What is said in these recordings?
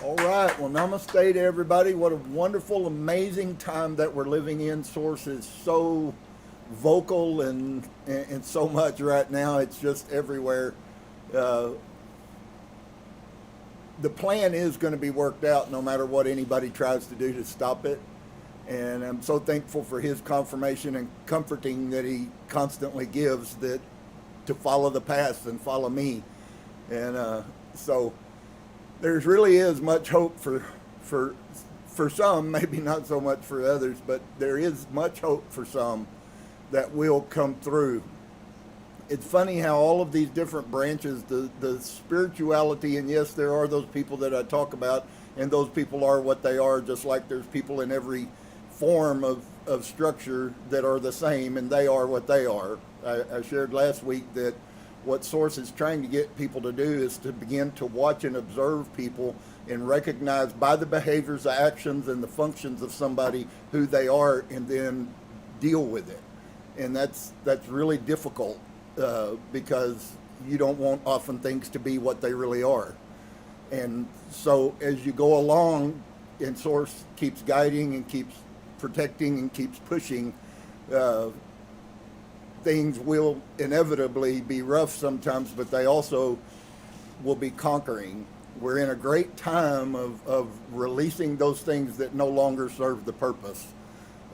All right. Well, namaste to everybody. What a wonderful, amazing time that we're living in. Source is so vocal and so much right now. It's just everywhere. The plan is going to be worked out no matter what anybody tries to do to stop it. And I'm so thankful for his confirmation and comforting that he constantly gives, that to follow the path and follow me. And so there's really is much hope for some, maybe not so much for others, but there is much hope for some that will come through. It's funny how all of these different branches, the spirituality, and yes, there are those people that I talk about, and those people are what they are, just like there's people in every form of structure that are the same, and they are what they are. I shared last week that what Source is trying to get people to do is to begin to watch and observe people and recognize by the behaviors, the actions, and the functions of somebody who they are, and then deal with it. And that's really difficult because you don't want often things to be what they really are. And so as you go along and Source keeps guiding and keeps protecting and keeps pushing, things will inevitably be rough sometimes, but they also will be conquering. We're in a great time of releasing those things that no longer serve the purpose.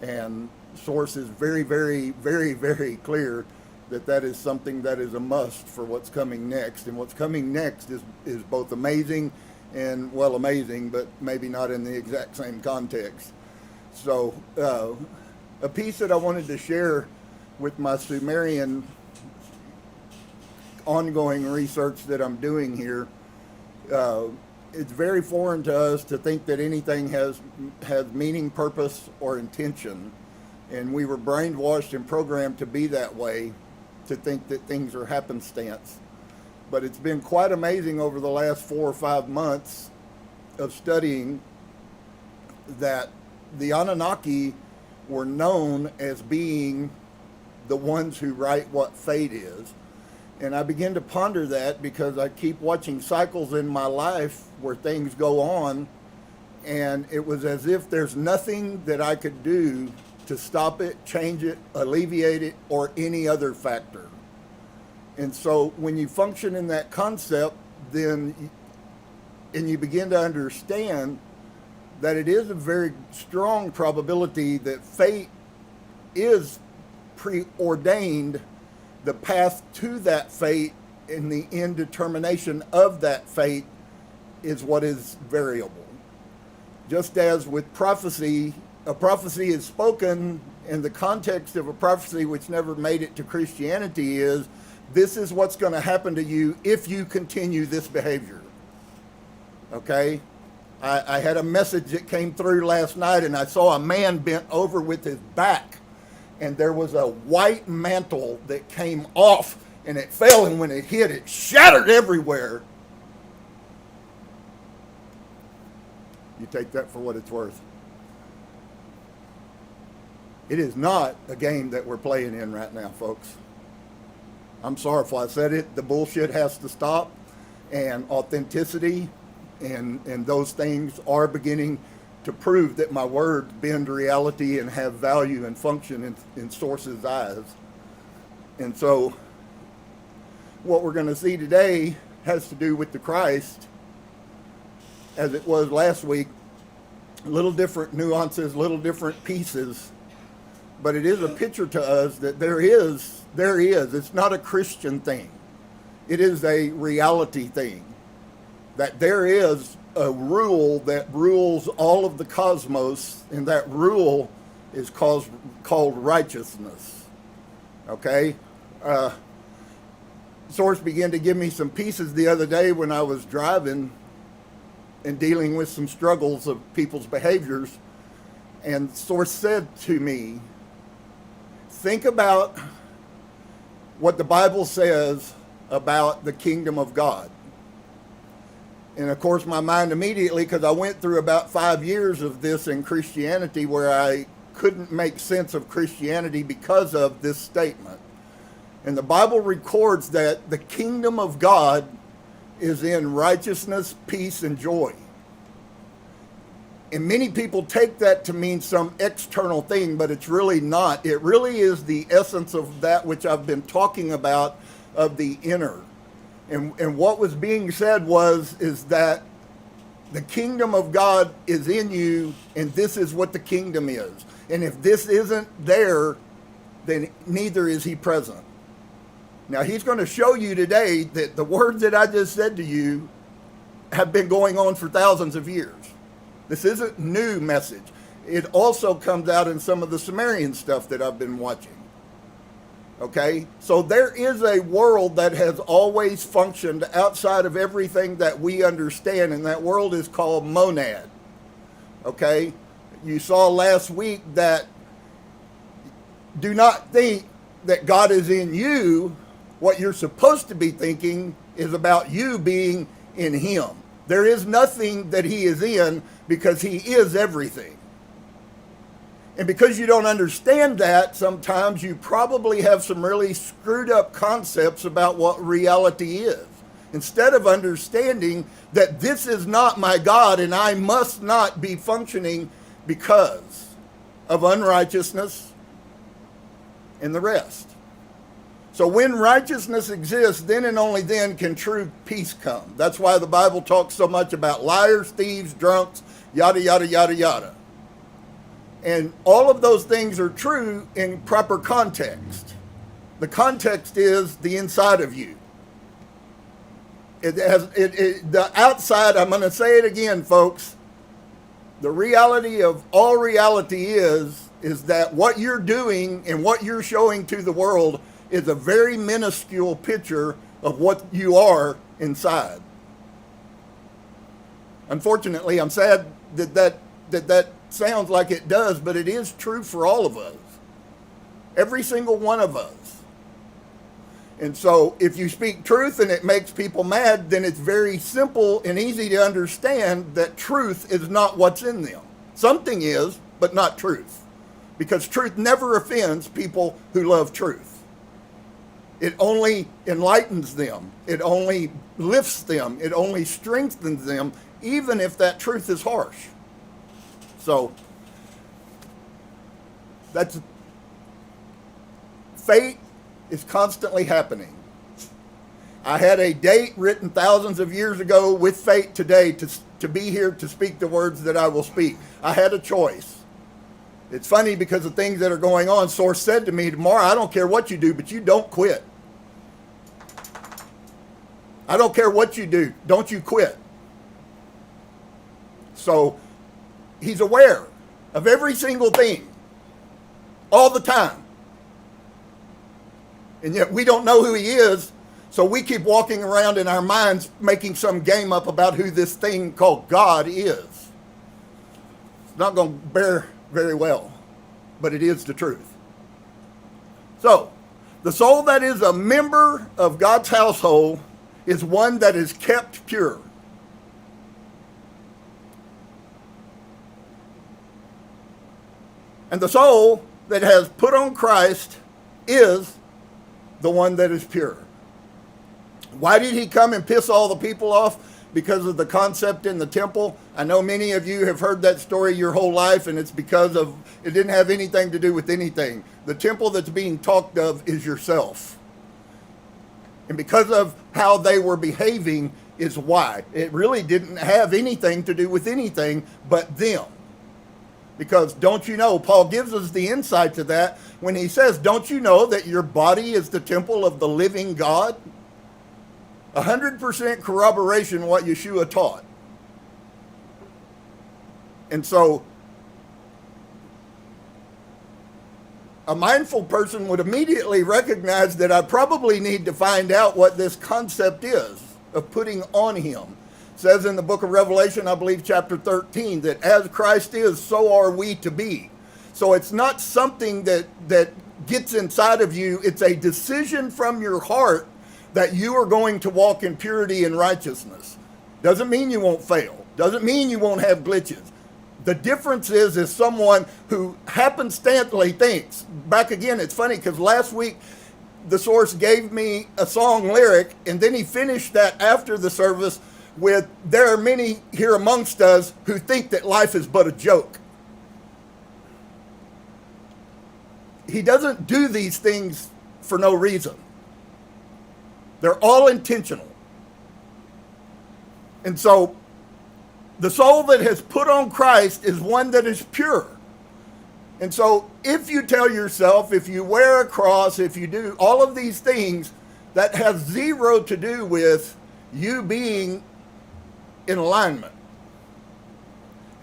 And Source is very, very, very, very clear that that is something that is a must for what's coming next. And what's coming next is both amazing and, well, amazing, but maybe not in the exact same context. So a piece that I wanted to share with my Sumerian ongoing research that I'm doing here, it's very foreign to us to think that anything has meaning, purpose, or intention. And we were brainwashed and programmed to be that way, to think that things are happenstance. But it's been quite amazing over the last 4 or 5 months of studying that the Anunnaki were known as being the ones who write what fate is. And I begin to ponder that because I keep watching cycles in my life where things go on, and it was as if there's nothing that I could do to stop it, change it, alleviate it, or any other factor. And so when you function in that concept, then, and you begin to understand that it is a very strong probability that fate is preordained, the path to that fate and the indetermination of that fate is what is variable. Just as with prophecy, a prophecy is spoken in the context of a prophecy which never made it to Christianity is, this is what's going to happen to you if you continue this behavior. Okay? I had a message that came through last night, and I saw a man bent over with his back, and there was a white mantle that came off, and it fell, and when it hit, it shattered everywhere. You take that for what it's worth. It is not a game that we're playing in right now, folks. I'm sorry if I said it. The bullshit has to stop, and authenticity and those things are beginning to prove that my words bend reality and have value and function in Source's eyes. And so what we're going to see today has to do with the Christ, as it was last week. Little different nuances, little different pieces, but it is a picture to us that there is, it's not a Christian thing. It is a reality thing. That there is a rule that rules all of the cosmos, and that rule is called righteousness. Okay? Source began to give me some pieces the other day when I was driving and dealing with some struggles of people's behaviors. And Source said to me, think about what the Bible says about the kingdom of God. And of course, my mind immediately, because I went through about 5 years of this in Christianity where I couldn't make sense of Christianity because of this statement. And the Bible records that the kingdom of God is in righteousness, peace, and joy. And many people take that to mean some external thing, but it's really not. It really is the essence of that which I've been talking about, of the inner. And what was being said is that the kingdom of God is in you, and this is what the kingdom is. And if this isn't there, then neither is he present. Now, he's going to show you today that the words that I just said to you have been going on for thousands of years. This isn't new message. It also comes out in some of the Sumerian stuff that I've been watching. Okay? So there is a world that has always functioned outside of everything that we understand, and that world is called monad. Okay? You saw last week that do not think that God is in you. What you're supposed to be thinking is about you being in him. There is nothing that he is in, because he is everything. And because you don't understand that, sometimes you probably have some really screwed up concepts about what reality is. Instead of understanding that this is not my God and I must not be functioning because of unrighteousness and the rest. So when righteousness exists, then and only then can true peace come. That's why the Bible talks so much about liars, thieves, drunks, yada, yada, yada, yada. And all of those things are true in proper context. The context is the inside of you. The outside, I'm going to say it again, folks. The reality of all reality is that what you're doing and what you're showing to the world is a very minuscule picture of what you are inside. Unfortunately, I'm sad that sounds like it does, but it is true for all of us. Every single one of us. And so if you speak truth and it makes people mad, then it's very simple and easy to understand that truth is not what's in them. Something is, but not truth. Because truth never offends people who love truth. It only enlightens them. It only lifts them. It only strengthens them, even if that truth is harsh. So, fate is constantly happening. I had a date written thousands of years ago with fate today to be here to speak the words that I will speak. I had a choice. It's funny because the things that are going on, Source said to me, tomorrow, I don't care what you do, but you don't quit. I don't care what you do. Don't you quit. So he's aware of every single thing all the time. And yet we don't know who he is, so we keep walking around in our minds making some game up about who this thing called God is. It's not going to bear very well, but it is the truth. So, the soul that is a member of God's household is one that is kept pure. And the soul that has put on Christ is the one that is pure. Why did he come and piss all the people off? Because of the concept in the temple. I know many of you have heard that story your whole life, and it's because of, it didn't have anything to do with anything. The temple that's being talked of is yourself. And because of how they were behaving is why. It really didn't have anything to do with anything but them. Because don't you know, Paul gives us the insight to that when he says, don't you know that your body is the temple of the living God? 100% corroboration what Yeshua taught. And so, a mindful person would immediately recognize that I probably need to find out what this concept is of putting on him. It says in the book of Revelation, I believe chapter 13, that as Christ is, so are we to be. So it's not something that gets inside of you. It's a decision from your heart that you are going to walk in purity and righteousness. Doesn't mean you won't fail. Doesn't mean you won't have glitches. The difference is someone who happenstantly thinks. Back again, it's funny because last week the Source gave me a song lyric, and then he finished that after the service with, there are many here amongst us who think that life is but a joke. He doesn't do these things for no reason. They're all intentional. And so the soul that has put on Christ is one that is pure. And so if you tell yourself, if you wear a cross, if you do all of these things, that have zero to do with you being in alignment.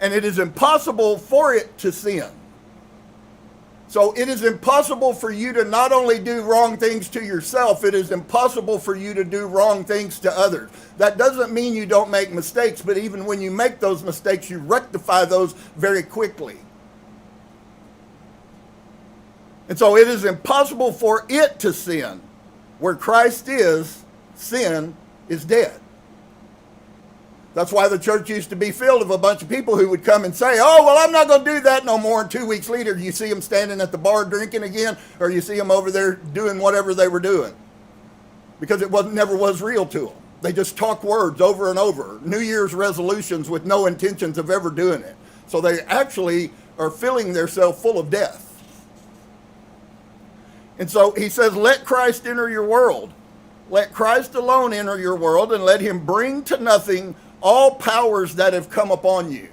And it is impossible for it to sin. So it is impossible for you to not only do wrong things to yourself, it is impossible for you to do wrong things to others. That doesn't mean you don't make mistakes, but even when you make those mistakes, you rectify those very quickly. And so it is impossible for it to sin. Where Christ is, sin is dead. That's why the church used to be filled with a bunch of people who would come and say, oh, well, I'm not going to do that no more. And 2 weeks later, you see them standing at the bar drinking again, or you see them over there doing whatever they were doing. Because it never was real to them. They just talk words over and over. New Year's resolutions with no intentions of ever doing it. So they actually are filling themselves full of death. And so he says, let Christ enter your world. Let Christ alone enter your world, and let him bring to nothing all powers that have come upon you.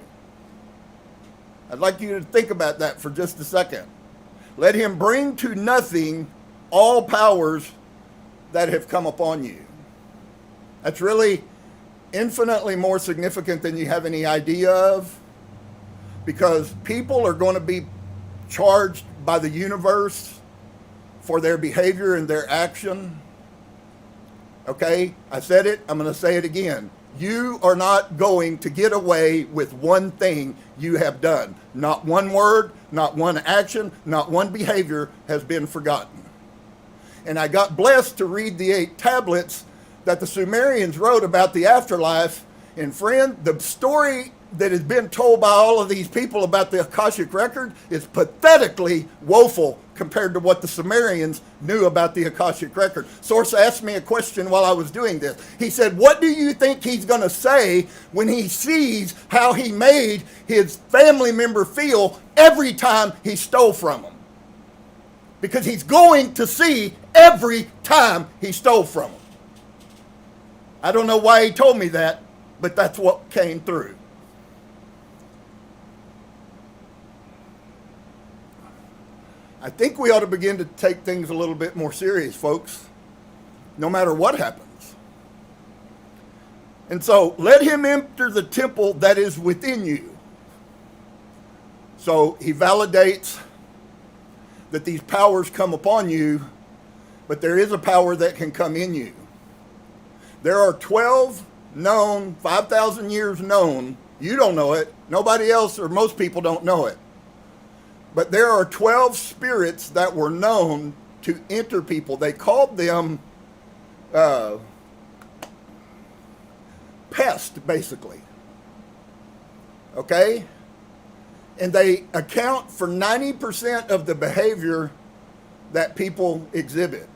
I'd like you to think about that for just a second. Let him bring to nothing all powers that have come upon you. That's really infinitely more significant than you have any idea of, because people are going to be charged by the universe for their behavior and their action. Okay, I said it, I'm going to say it again. You are not going to get away with one thing you have done. Not one word, not one action, not one behavior has been forgotten. And I got blessed to read the 8 tablets that the Sumerians wrote about the afterlife. And friend, the story that has been told by all of these people about the Akashic record is pathetically woeful compared to what the Sumerians knew about the Akashic record. Source asked me a question while I was doing this. He said, what do you think he's going to say when he sees how he made his family member feel every time he stole from him? Because he's going to see every time he stole from him. I don't know why he told me that, but that's what came through. I think we ought to begin to take things a little bit more serious, folks, no matter what happens. And so, let him enter the temple that is within you. So, he validates that these powers come upon you, but there is a power that can come in you. There are 12 known, 5,000 years known. You don't know it. Nobody else or most people don't know it. But there are 12 spirits that were known to enter people. They called them pest, basically. Okay? And they account for 90% of the behavior that people exhibit.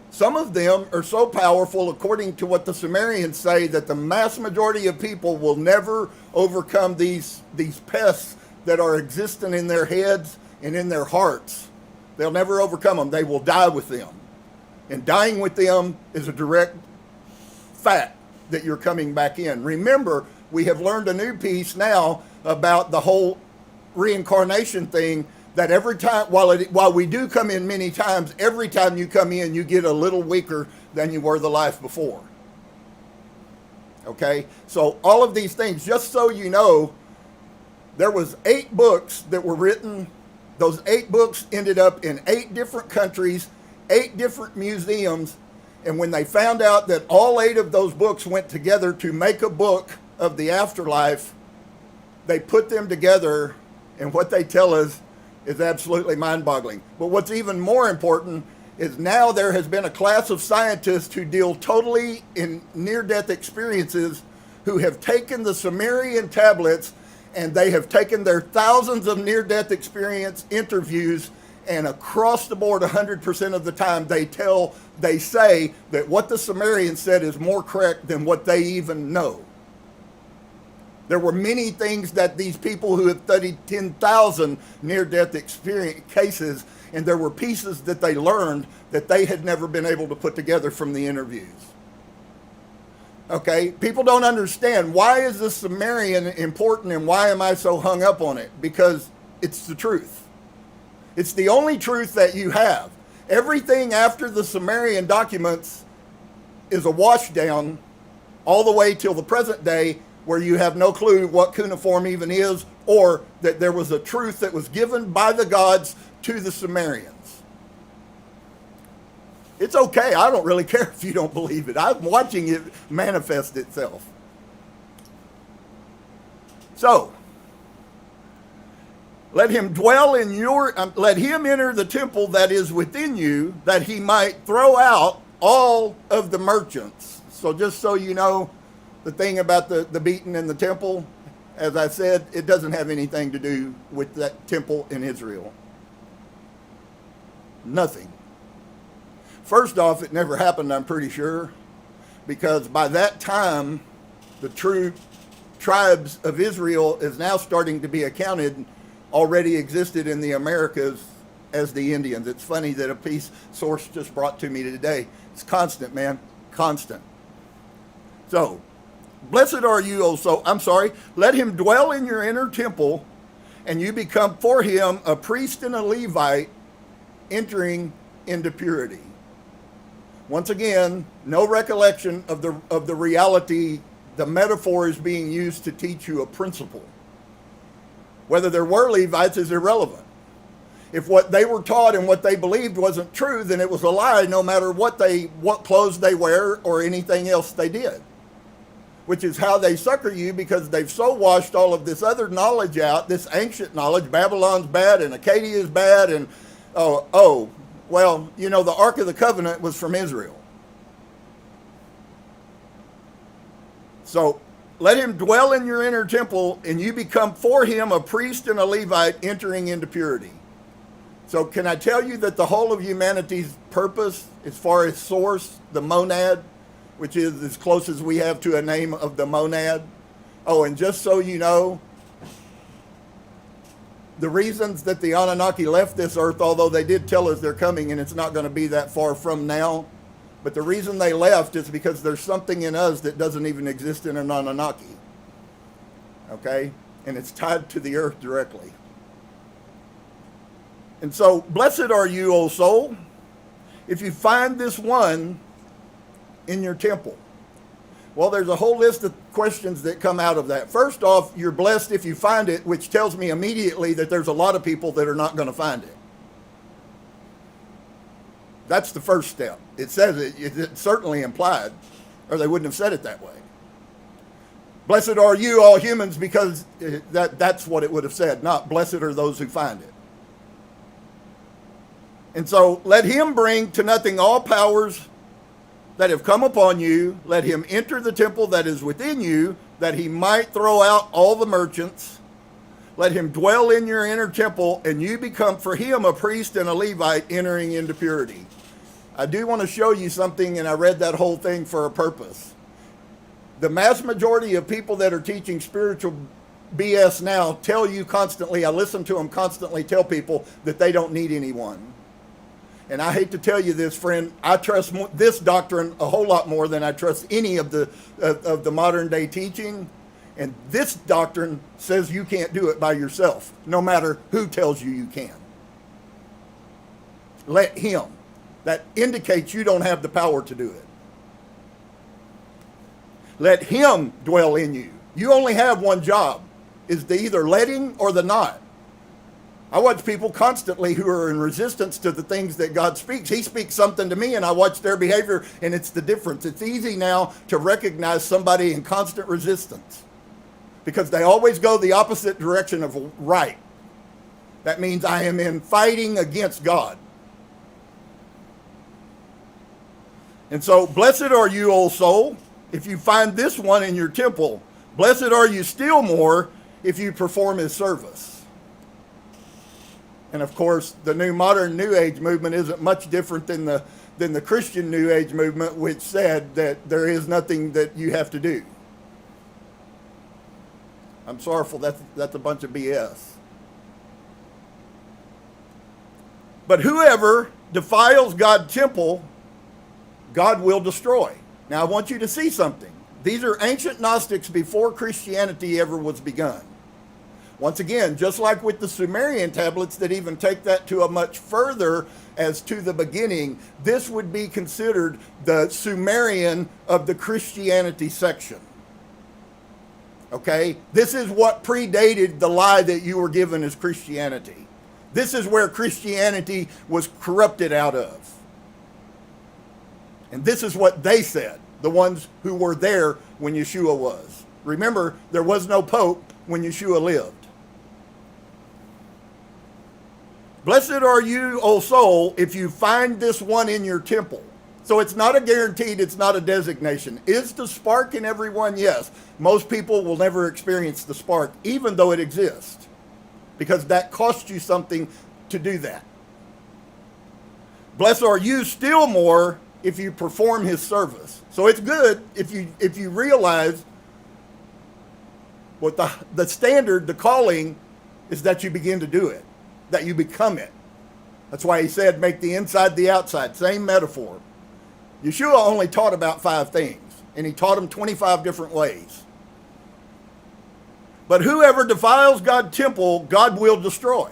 Some of them are so powerful, according to what the Sumerians say, that the mass majority of people will never overcome these pests that are existing in their heads and in their hearts. They'll never overcome them. They will die with them. And dying with them is a direct fact that you're coming back in. Remember, we have learned a new piece now about the whole reincarnation thing, that every time, while we do come in many times, every time you come in, you get a little weaker than you were the life before. Okay? So all of these things, just so you know, there was 8 books that were written. Those 8 books ended up in 8 different countries, 8 different museums. And when they found out that all 8 of those books went together to make a book of the afterlife, they put them together, and what they tell us is absolutely mind-boggling. But what's even more important is now there has been a class of scientists who deal totally in near-death experiences, who have taken the Sumerian tablets and they have taken their thousands of near-death experience interviews, And across the board, 100% of the time, they say that what the Sumerians said is more correct than what they even know. There were many things that these people who have studied 10,000 near-death experience cases, and there were pieces that they learned that they had never been able to put together from the interviews. Okay, people don't understand, why is the Sumerian important and why am I so hung up on it? Because it's the truth. It's the only truth that you have. Everything after the Sumerian documents is a wash down all the way till the present day, where you have no clue what cuneiform even is, or that there was a truth that was given by the gods to the Sumerians. It's okay. I don't really care if you don't believe it. I'm watching it manifest itself. So, let him dwell in let him enter the temple that is within you, that he might throw out all of the merchants. So just so you know, the thing about the beating in the temple, as I said, it doesn't have anything to do with that temple in Israel. Nothing. First off, it never happened, I'm pretty sure, because by that time, the true tribes of Israel is now starting to be accounted, already existed in the Americas as the Indians. It's funny that a piece source just brought to me today. It's constant, man, constant. So, blessed are you, let him dwell in your inner temple, and you become for him a priest and a Levite, entering into purity. Once again, no recollection of the reality. The metaphor is being used to teach you a principle. Whether there were Levites is irrelevant. If what they were taught and what they believed wasn't true, then it was a lie, no matter what clothes they wear or anything else they did. Which is how they sucker you, because they've so washed all of this other knowledge out, this ancient knowledge. Babylon's bad and Acadia is bad, and well, you know, the Ark of the Covenant was from Israel. So, let him dwell in your inner temple, and you become for him a priest and a Levite, entering into purity. So can I tell you that the whole of humanity's purpose, as far as source, the monad, which is as close as we have to a name of the monad. Oh, and just so you know, the reasons that the Anunnaki left this earth, although they did tell us they're coming and it's not going to be that far from now, but the reason they left is because there's something in us that doesn't even exist in an Anunnaki. Okay? And it's tied to the earth directly. And so, blessed are you, O soul, if you find this one in your temple. Well, there's a whole list of questions that come out of that. First off, you're blessed if you find it, which tells me immediately that there's a lot of people that are not going to find it. That's the first step. It says it's certainly implied, or they wouldn't have said it that way. Blessed are you, all humans, because that's what it would have said, not blessed are those who find it. And so let him bring to nothing all powers that have come upon you. Let him enter the temple that is within you, that he might throw out all the merchants. Let him dwell in your inner temple, and you become for him a priest and a Levite, entering into purity. I do want to show you something, and I read that whole thing for a purpose. The mass majority of people that are teaching spiritual BS now tell you constantly, I listen to them constantly tell people that they don't need anyone. And I hate to tell you this, friend, I trust this doctrine a whole lot more than I trust any of the modern day teaching. And this doctrine says you can't do it by yourself, no matter who tells you you can. Let him. That indicates you don't have the power to do it. Let him dwell in you. You only have one job, is the either letting or the not. I watch people constantly who are in resistance to the things that God speaks. He speaks something to me and I watch their behavior, and it's the difference. It's easy now to recognize somebody in constant resistance because they always go the opposite direction of right. That means I am in fighting against God. And so, blessed are you, O soul, if you find this one in your temple. Blessed are you still more if you perform his service. And of course, the new modern New Age movement isn't much different than the Christian New Age movement, which said that there is nothing that you have to do. I'm sorrowful, that's a bunch of BS. But whoever defiles God's temple, God will destroy. Now I want you to see something. These are ancient Gnostics before Christianity ever was begun. Once again, just like with the Sumerian tablets that even take that to a much further as to the beginning, this would be considered the Sumerian of the Christianity section. Okay? This is what predated the lie that you were given as Christianity. This is where Christianity was corrupted out of. And this is what they said, the ones who were there when Yeshua was. Remember, there was no Pope when Yeshua lived. Blessed are you, O soul, if you find this one in your temple. So it's not a guaranteed, it's not a designation. Is the spark in everyone? Yes. Most people will never experience the spark, even though it exists, because that costs you something to do that. Blessed are you still more if you perform his service. So it's good if you realize what the standard, the calling, is that you begin to do it, that you become it. That's why he said, make the inside the outside. Same metaphor. Yeshua only taught about 5 things, and he taught them 25 different ways. But whoever defiles God's temple, God will destroy.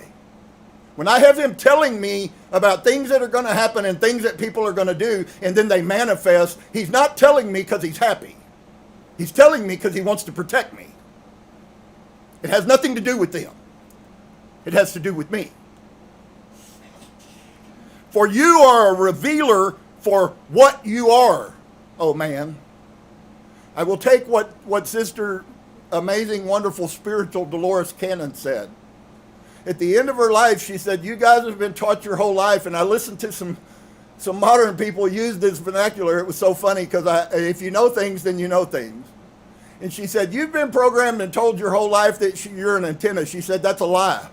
When I have him telling me about things that are going to happen and things that people are going to do, and then they manifest, he's not telling me because he's happy. He's telling me because he wants to protect me. It has nothing to do with them. It has to do with me. For you are a revealer for what you are, oh man. I will take what Sister Amazing, Wonderful, Spiritual Dolores Cannon said. At the end of her life, she said, you guys have been taught your whole life, and I listened to some modern people use this vernacular. It was so funny because if you know things, then you know things. And she said, you've been programmed and told your whole life that you're an antenna. She said, that's a lie.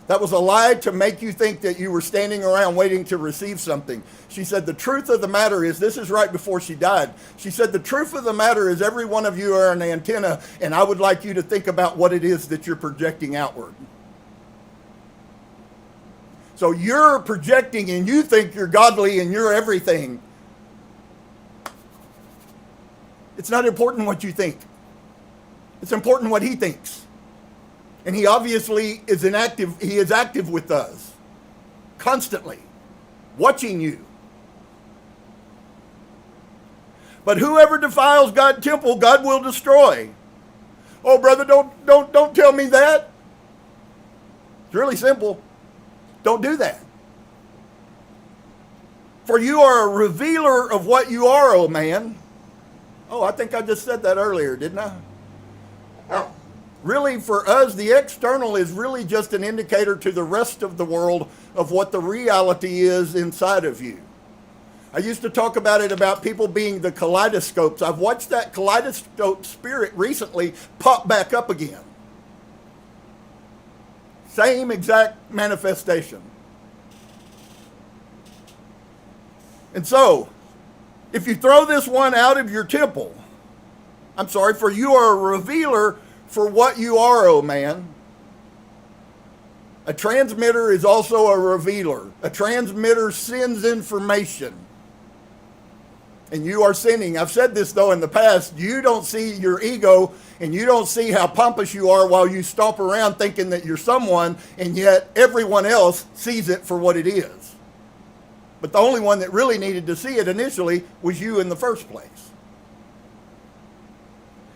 That was a lie to make you think that you were standing around waiting to receive something. She said, the truth of the matter is, this is right before she died. She said, the truth of the matter is every one of you are an antenna, and I would like you to think about what it is that you're projecting outward. So you're projecting and you think you're godly and you're everything. It's not important what you think. It's important what he thinks. And he obviously is active with us constantly, watching you. But whoever defiles God's temple, God will destroy. Oh, brother, don't tell me that. It's really simple. Don't do that. For you are a revealer of what you are, oh man. Oh, I think I just said that earlier, didn't I? Really, for us, the external is really just an indicator to the rest of the world of what the reality is inside of you. I used to talk about it about people being the kaleidoscopes. I've watched that kaleidoscope spirit recently pop back up again. Same exact manifestation. And so, if you throw this one out of your temple, for you are a revealer for what you are, oh man. A transmitter is also a revealer. A transmitter sends information. And you are sending. I've said this though in the past. You don't see your ego and you don't see how pompous you are while you stomp around thinking that you're someone, and yet everyone else sees it for what it is. But the only one that really needed to see it initially was you in the first place.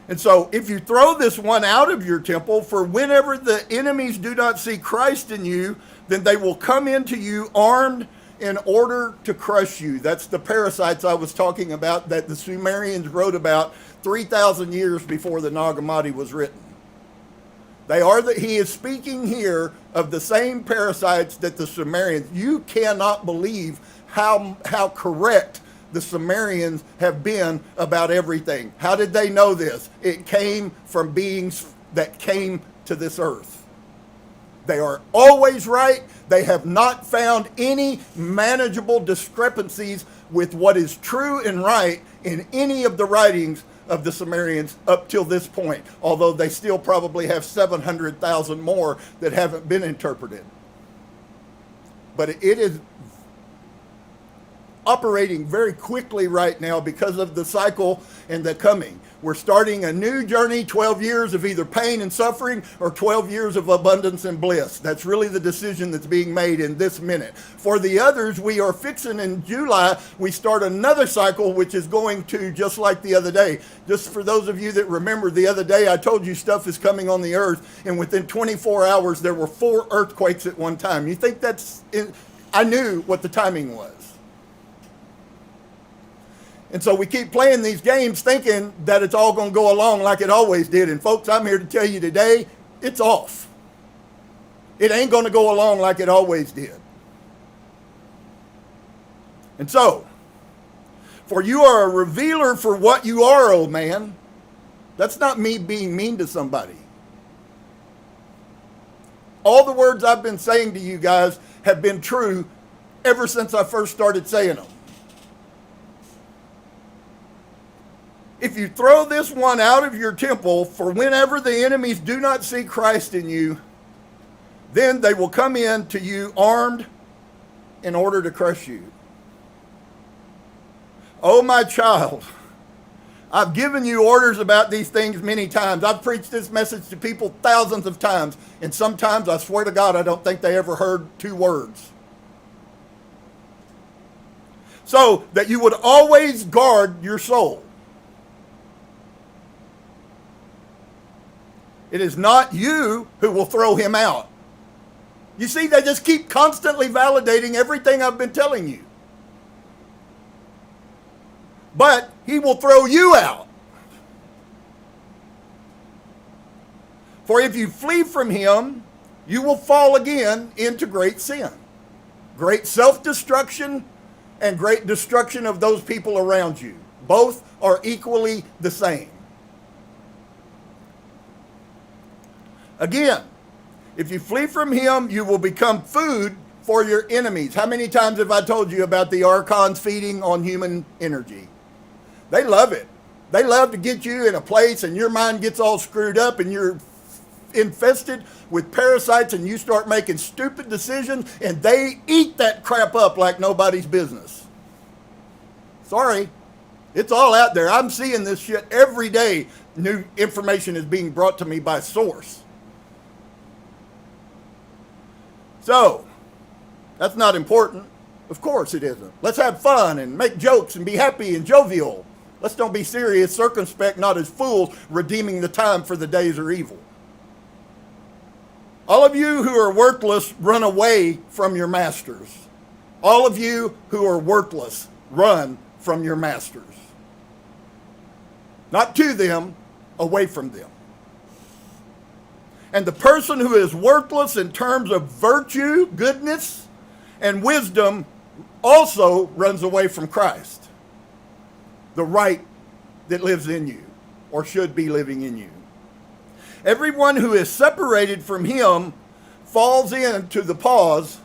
And so if you throw this one out of your temple, for whenever the enemies do not see Christ in you, then they will come into you armed in order to crush you. That's the parasites I was talking about that the Sumerians wrote about 3,000 years before the Nag Hammadi was written. He is speaking here of the same parasites that the Sumerians. You cannot believe how correct the Sumerians have been about everything. How did they know this? It came from beings that came to this earth. They are always right. They have not found any manageable discrepancies with what is true and right in any of the writings of the Sumerians up till this point, although they still probably have 700,000 more that haven't been interpreted. But it is operating very quickly right now because of the cycle and the coming. We're starting a new journey, 12 years of either pain and suffering or 12 years of abundance and bliss. That's really the decision that's being made in this minute. For the others, we are fixing in July, we start another cycle, which is going to, just like the other day. Just for those of you that remember the other day, I told you stuff is coming on the earth, and within 24 hours, there were 4 earthquakes at one time. You think that's, I knew what the timing was. And so we keep playing these games thinking that it's all going to go along like it always did. And folks, I'm here to tell you today, it's off. It ain't going to go along like it always did. And so, for you are a revealer for what you are, old man. That's not me being mean to somebody. All the words I've been saying to you guys have been true ever since I first started saying them. If you throw this one out of your temple for whenever the enemies do not see Christ in you, then they will come in to you armed in order to crush you. Oh, my child, I've given you orders about these things many times. I've preached this message to people thousands of times, and sometimes I swear to God I don't think they ever heard 2 words. So that you would always guard your soul. It is not you who will throw him out. You see, they just keep constantly validating everything I've been telling you. But he will throw you out. For if you flee from him, you will fall again into great sin, great self-destruction, and great destruction of those people around you. Both are equally the same. Again, if you flee from him, you will become food for your enemies. How many times have I told you about the archons feeding on human energy? They love it. They love to get you in a place and your mind gets all screwed up and you're infested with parasites and you start making stupid decisions and they eat that crap up like nobody's business. Sorry. It's all out there. I'm seeing this shit every day. New information is being brought to me by source. So, that's not important. Of course it isn't. Let's have fun and make jokes and be happy and jovial. Let's don't be serious, circumspect, not as fools, redeeming the time for the days are evil. All of you who are worthless, run away from your masters. All of you who are worthless, run from your masters. Not to them, away from them. And the person who is worthless in terms of virtue, goodness, and wisdom also runs away from Christ, the right that lives in you, or should be living in you. Everyone who is separated from him falls into the paws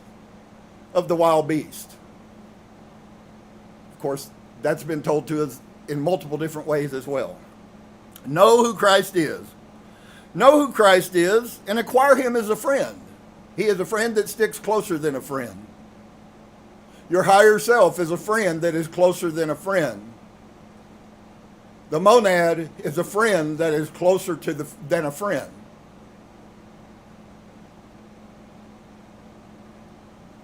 of the wild beast. Of course, that's been told to us in multiple different ways as well. Know who Christ is. Know who Christ is and acquire him as a friend. He is a friend that sticks closer than a friend. Your higher self is a friend that is closer than a friend. The monad is a friend that is closer to than a friend.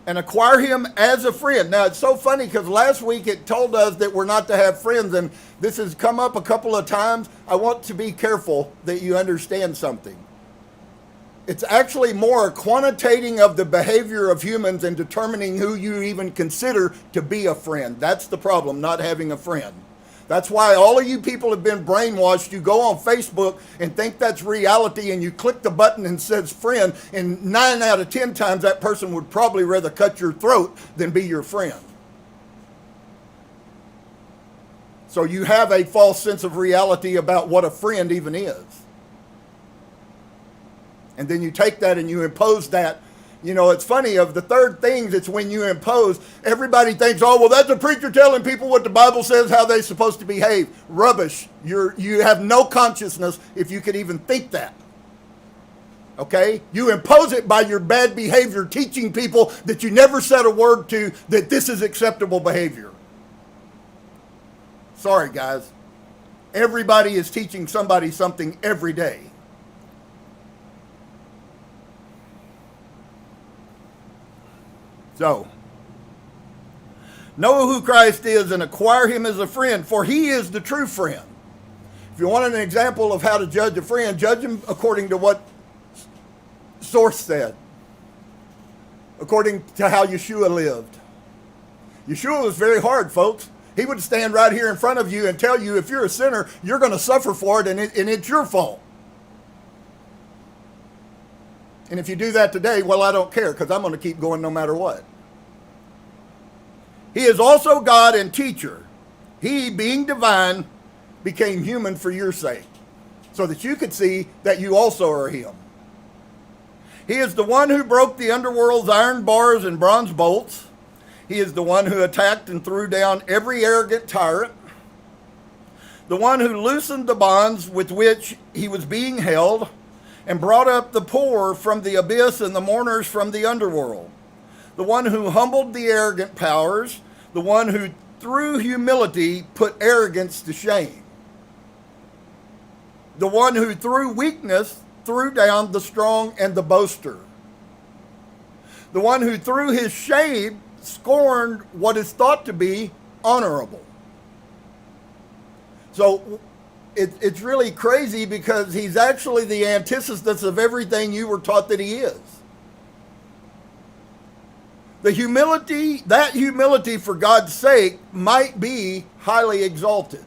And acquire him as a friend. Now, it's so funny because last week it told us that we're not to have friends, and this has come up a couple of times. I want to be careful that you understand something. It's actually more a quantitating of the behavior of humans and determining who you even consider to be a friend. That's the problem, not having a friend. That's why all of you people have been brainwashed. You go on Facebook and think that's reality and you click the button and says friend, and 9 out of 10 times that person would probably rather cut your throat than be your friend. So you have a false sense of reality about what a friend even is. And then you take that and you impose that. You know, it's funny, of the third things, it's when you impose, everybody thinks, oh, well, that's a preacher telling people what the Bible says, how they're supposed to behave. Rubbish. You have no consciousness if you could even think that. Okay? You impose it by your bad behavior, teaching people that you never said a word to that this is acceptable behavior. Sorry, guys. Everybody is teaching somebody something every day. So, know who Christ is and acquire him as a friend, for he is the true friend. If you want an example of how to judge a friend, judge him according to what source said, according to how Yahusha lived. Yahusha was very hard, folks. He would stand right here in front of you and tell you if you're a sinner, you're going to suffer for it, and it's your fault. And if you do that today, well, I don't care, because I'm going to keep going no matter what. He is also God and teacher. He, being divine, became human for your sake, so that you could see that you also are him. He is the one who broke the underworld's iron bars and bronze bolts. He is the one who attacked and threw down every arrogant tyrant. The one who loosened the bonds with which he was being held, and brought up the poor from the abyss and the mourners from the underworld. The one who humbled the arrogant powers, the one who through humility put arrogance to shame. The one who through weakness threw down the strong and the boaster. The one who through his shame scorned what is thought to be honorable. So it's really crazy, because he's actually the antithesis of everything you were taught that he is. The humility, that humility for God's sake, might be highly exalted.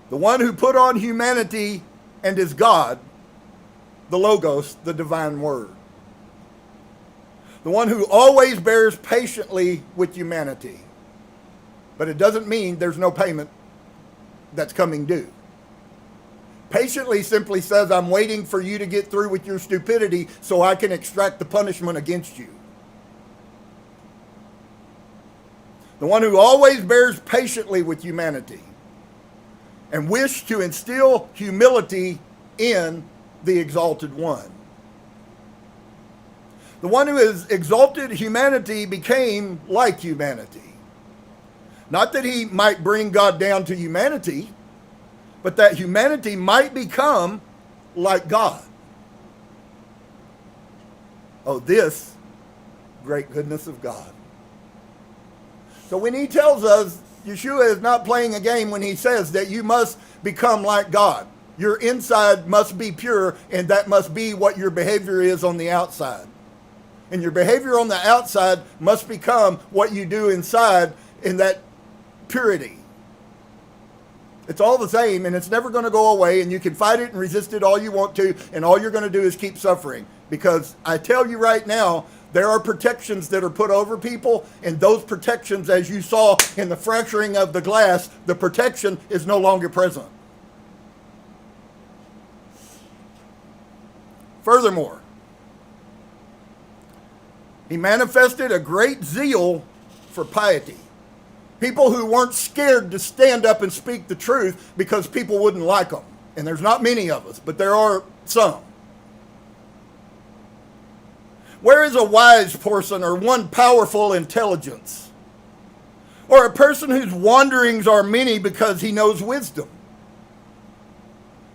The one who put on humanity and is God, the Logos, the divine word. The one who always bears patiently with humanity. But it doesn't mean there's no payment that's coming due. Patiently simply says, I'm waiting for you to get through with your stupidity so I can extract the punishment against you. The one who always bears patiently with humanity and wish to instill humility in the exalted one. The one who has exalted humanity became like humanity. Not that he might bring God down to humanity, but that humanity might become like God. Oh, this great goodness of God. So when he tells us, Yahusha is not playing a game when he says that you must become like God. Your inside must be pure, and that must be what your behavior is on the outside. And your behavior on the outside must become what you do inside in that purity. It's all the same, and it's never going to go away, and you can fight it and resist it all you want to, and all you're going to do is keep suffering. Because I tell you right now, there are protections that are put over people, and those protections, as you saw in the fracturing of the glass, the protection is no longer present. Furthermore, he manifested a great zeal for piety. People who weren't scared to stand up and speak the truth because people wouldn't like them. And there's not many of us, but there are some. Where is a wise person or one powerful intelligence? Or a person whose wanderings are many because he knows wisdom?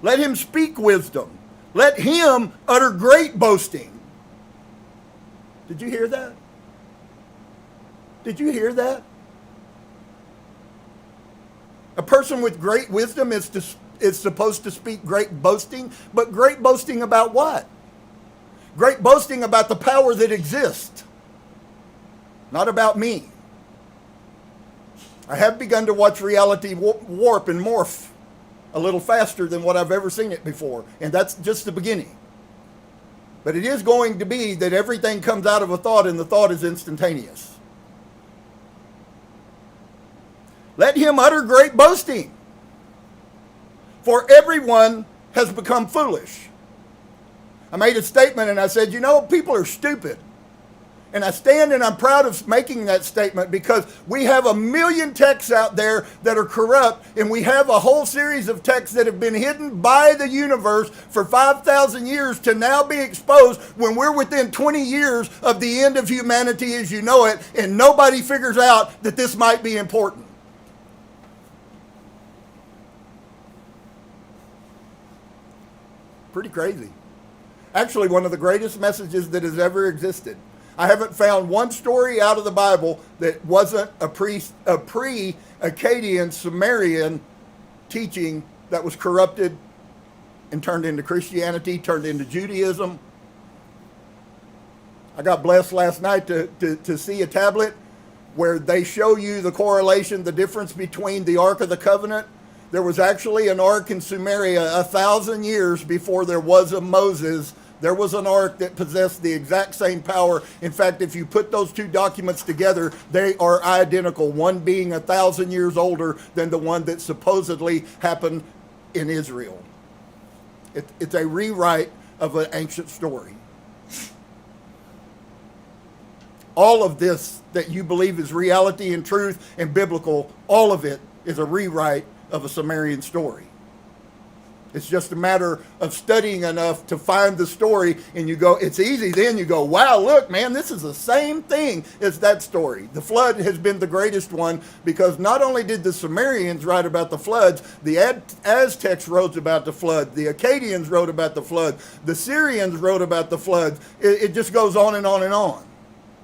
Let him speak wisdom. Let him utter great boasting. Did you hear that? Did you hear that? A person with great wisdom is supposed to speak great boasting, but great boasting about what? Great boasting about the power that exists, not about me. I have begun to watch reality warp and morph a little faster than what I've ever seen it before, and that's just the beginning. But it is going to be that everything comes out of a thought, and the thought is instantaneous. Let him utter great boasting. For everyone has become foolish. I made a statement and I said, you know, people are stupid. And I stand and I'm proud of making that statement because we have a million texts out there that are corrupt, and we have a whole series of texts that have been hidden by the universe for 5,000 years to now be exposed when we're within 20 years of the end of humanity as you know it, and nobody figures out that this might be important. Pretty crazy. Actually, one of the greatest messages that has ever existed. I haven't found one story out of the Bible that wasn't a pre-Akkadian Sumerian teaching that was corrupted and turned into Christianity, turned into Judaism. I got blessed last night to see a tablet where they show you the correlation, the difference between the Ark of the Covenant. There was actually an ark in Sumeria 1,000 years before there was a Moses. There was an ark that possessed the exact same power. In fact, if you put those two documents together, they are identical, one being 1,000 years older than the one that supposedly happened in Israel. It's a rewrite of an ancient story. All of this that you believe is reality and truth and biblical, all of it is a rewrite of a Sumerian story. It's just a matter of studying enough to find the story, and you go, it's easy. Then you go, wow, look, man, this is the same thing as that story. The flood has been the greatest one because not only did the Sumerians write about the floods, the Aztecs wrote about the flood, the Akkadians wrote about the flood, the Syrians wrote about the floods. It just goes on and on and on,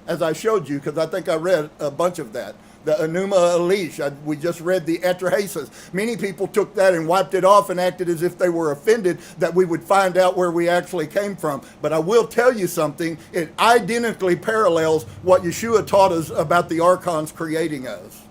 as I showed you, because I think I read a bunch of that. The Enuma Elish, we just read the Atrahasis. Many people took that and wiped it off and acted as if they were offended that we would find out where we actually came from. But I will tell you something, it identically parallels what Yahusha taught us about the Archons creating us.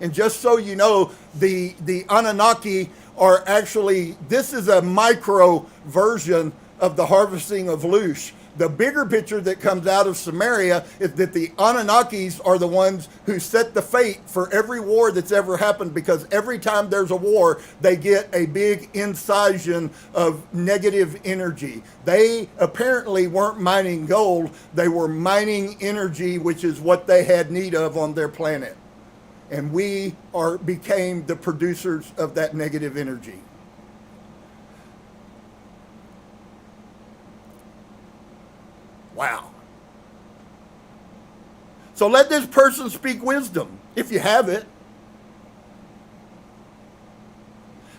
And just so you know, the Anunnaki are actually, this is a micro version of the harvesting of Lush. The bigger picture that comes out of Samaria is that the Anunnakis are the ones who set the fate for every war that's ever happened, because every time there's a war, they get a big incision of negative energy. They apparently weren't mining gold, they were mining energy, which is what they had need of on their planet. And we became the producers of that negative energy. Wow. So let this person speak wisdom, if you have it.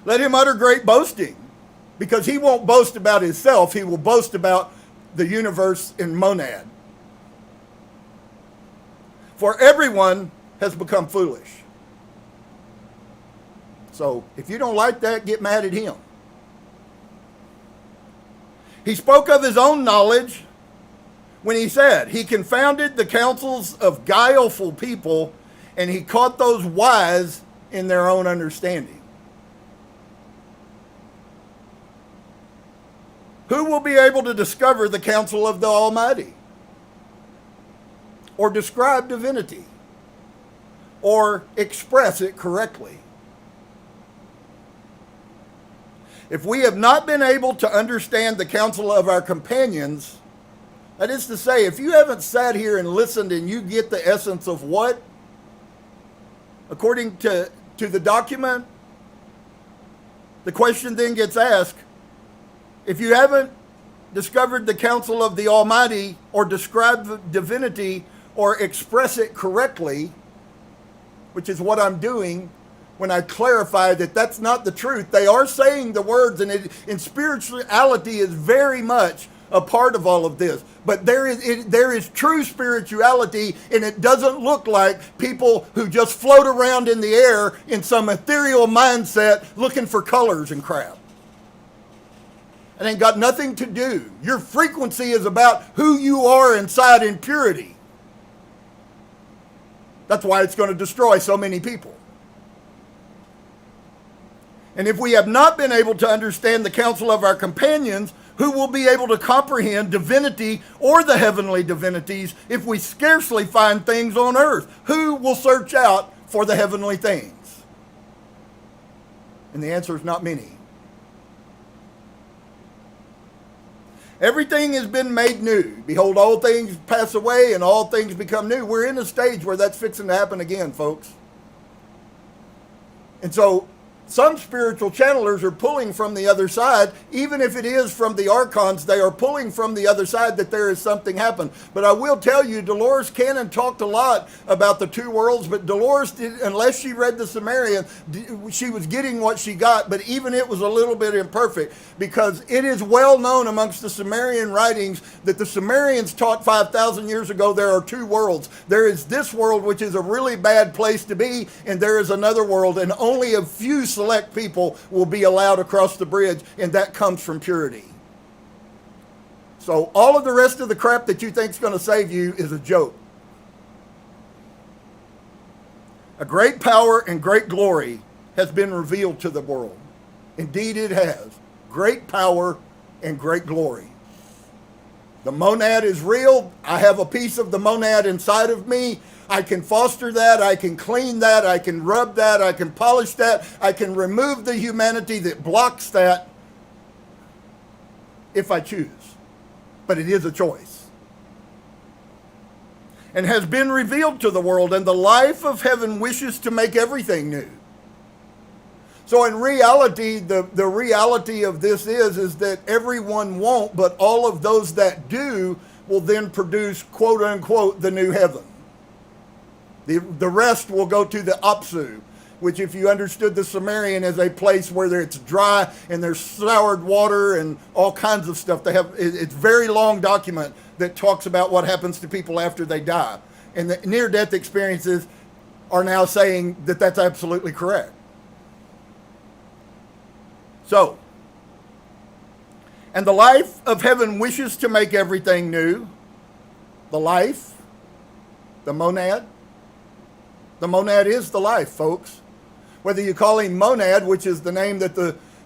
Let him utter great boasting, because he won't boast about himself. He will boast about the universe in monad. For everyone has become foolish. So if you don't like that, get mad at him. He spoke of his own knowledge when he said, he confounded the counsels of guileful people, and he caught those wise in their own understanding. Who will be able to discover the counsel of the Almighty? Or describe divinity? Or express it correctly? If we have not been able to understand the counsel of our companions, that is to say, if you haven't sat here and listened and you get the essence of what, according to the document, the question then gets asked, if you haven't discovered the counsel of the Almighty or describe divinity or express it correctly, which is what I'm doing when I clarify that that's not the truth. They are saying the words, and spirituality is very much a part of all of this. But there is true spirituality, and it doesn't look like people who just float around in the air in some ethereal mindset looking for colors and crap. It ain't got nothing to do. Your frequency is about who you are inside in purity. That's why it's going to destroy so many people. And if we have not been able to understand the counsel of our companions, who will be able to comprehend divinity or the heavenly divinities if we scarcely find things on earth? Who will search out for the heavenly things? And the answer is not many. Everything has been made new. Behold, all things pass away and all things become new. We're in a stage where that's fixing to happen again, folks. And so some spiritual channelers are pulling from the other side. Even if it is from the archons, they are pulling from the other side that there is something happen. But I will tell you, Dolores Cannon talked a lot about the two worlds, but Dolores, unless she read the Sumerian, she was getting what she got, but even it was a little bit imperfect, because it is well known amongst the Sumerian writings that the Sumerians taught 5,000 years ago there are two worlds. There is this world, which is a really bad place to be, and there is another world, and only a few select people will be allowed across the bridge, and that comes from purity. So all of the rest of the crap that you think is going to save you is a joke. A great power and great glory has been revealed to the world. Indeed it has. Great power and great glory. The monad is real. I have a piece of the monad inside of me. I can foster that, I can clean that, I can rub that, I can polish that, I can remove the humanity that blocks that if I choose. But it is a choice. And has been revealed to the world, and the life of heaven wishes to make everything new. So in reality, the reality of this is that everyone won't, but all of those that do will then produce, quote unquote, the new heaven. The rest will go to the Apsu, which if you understood the Sumerian as a place where it's dry and there's soured water and all kinds of stuff. It's a very long document that talks about what happens to people after they die. And the near-death experiences are now saying that that's absolutely correct. So, and the life of heaven wishes to make everything new. The life, the monad. The monad is the life, folks. Whether you call him monad, which is the name that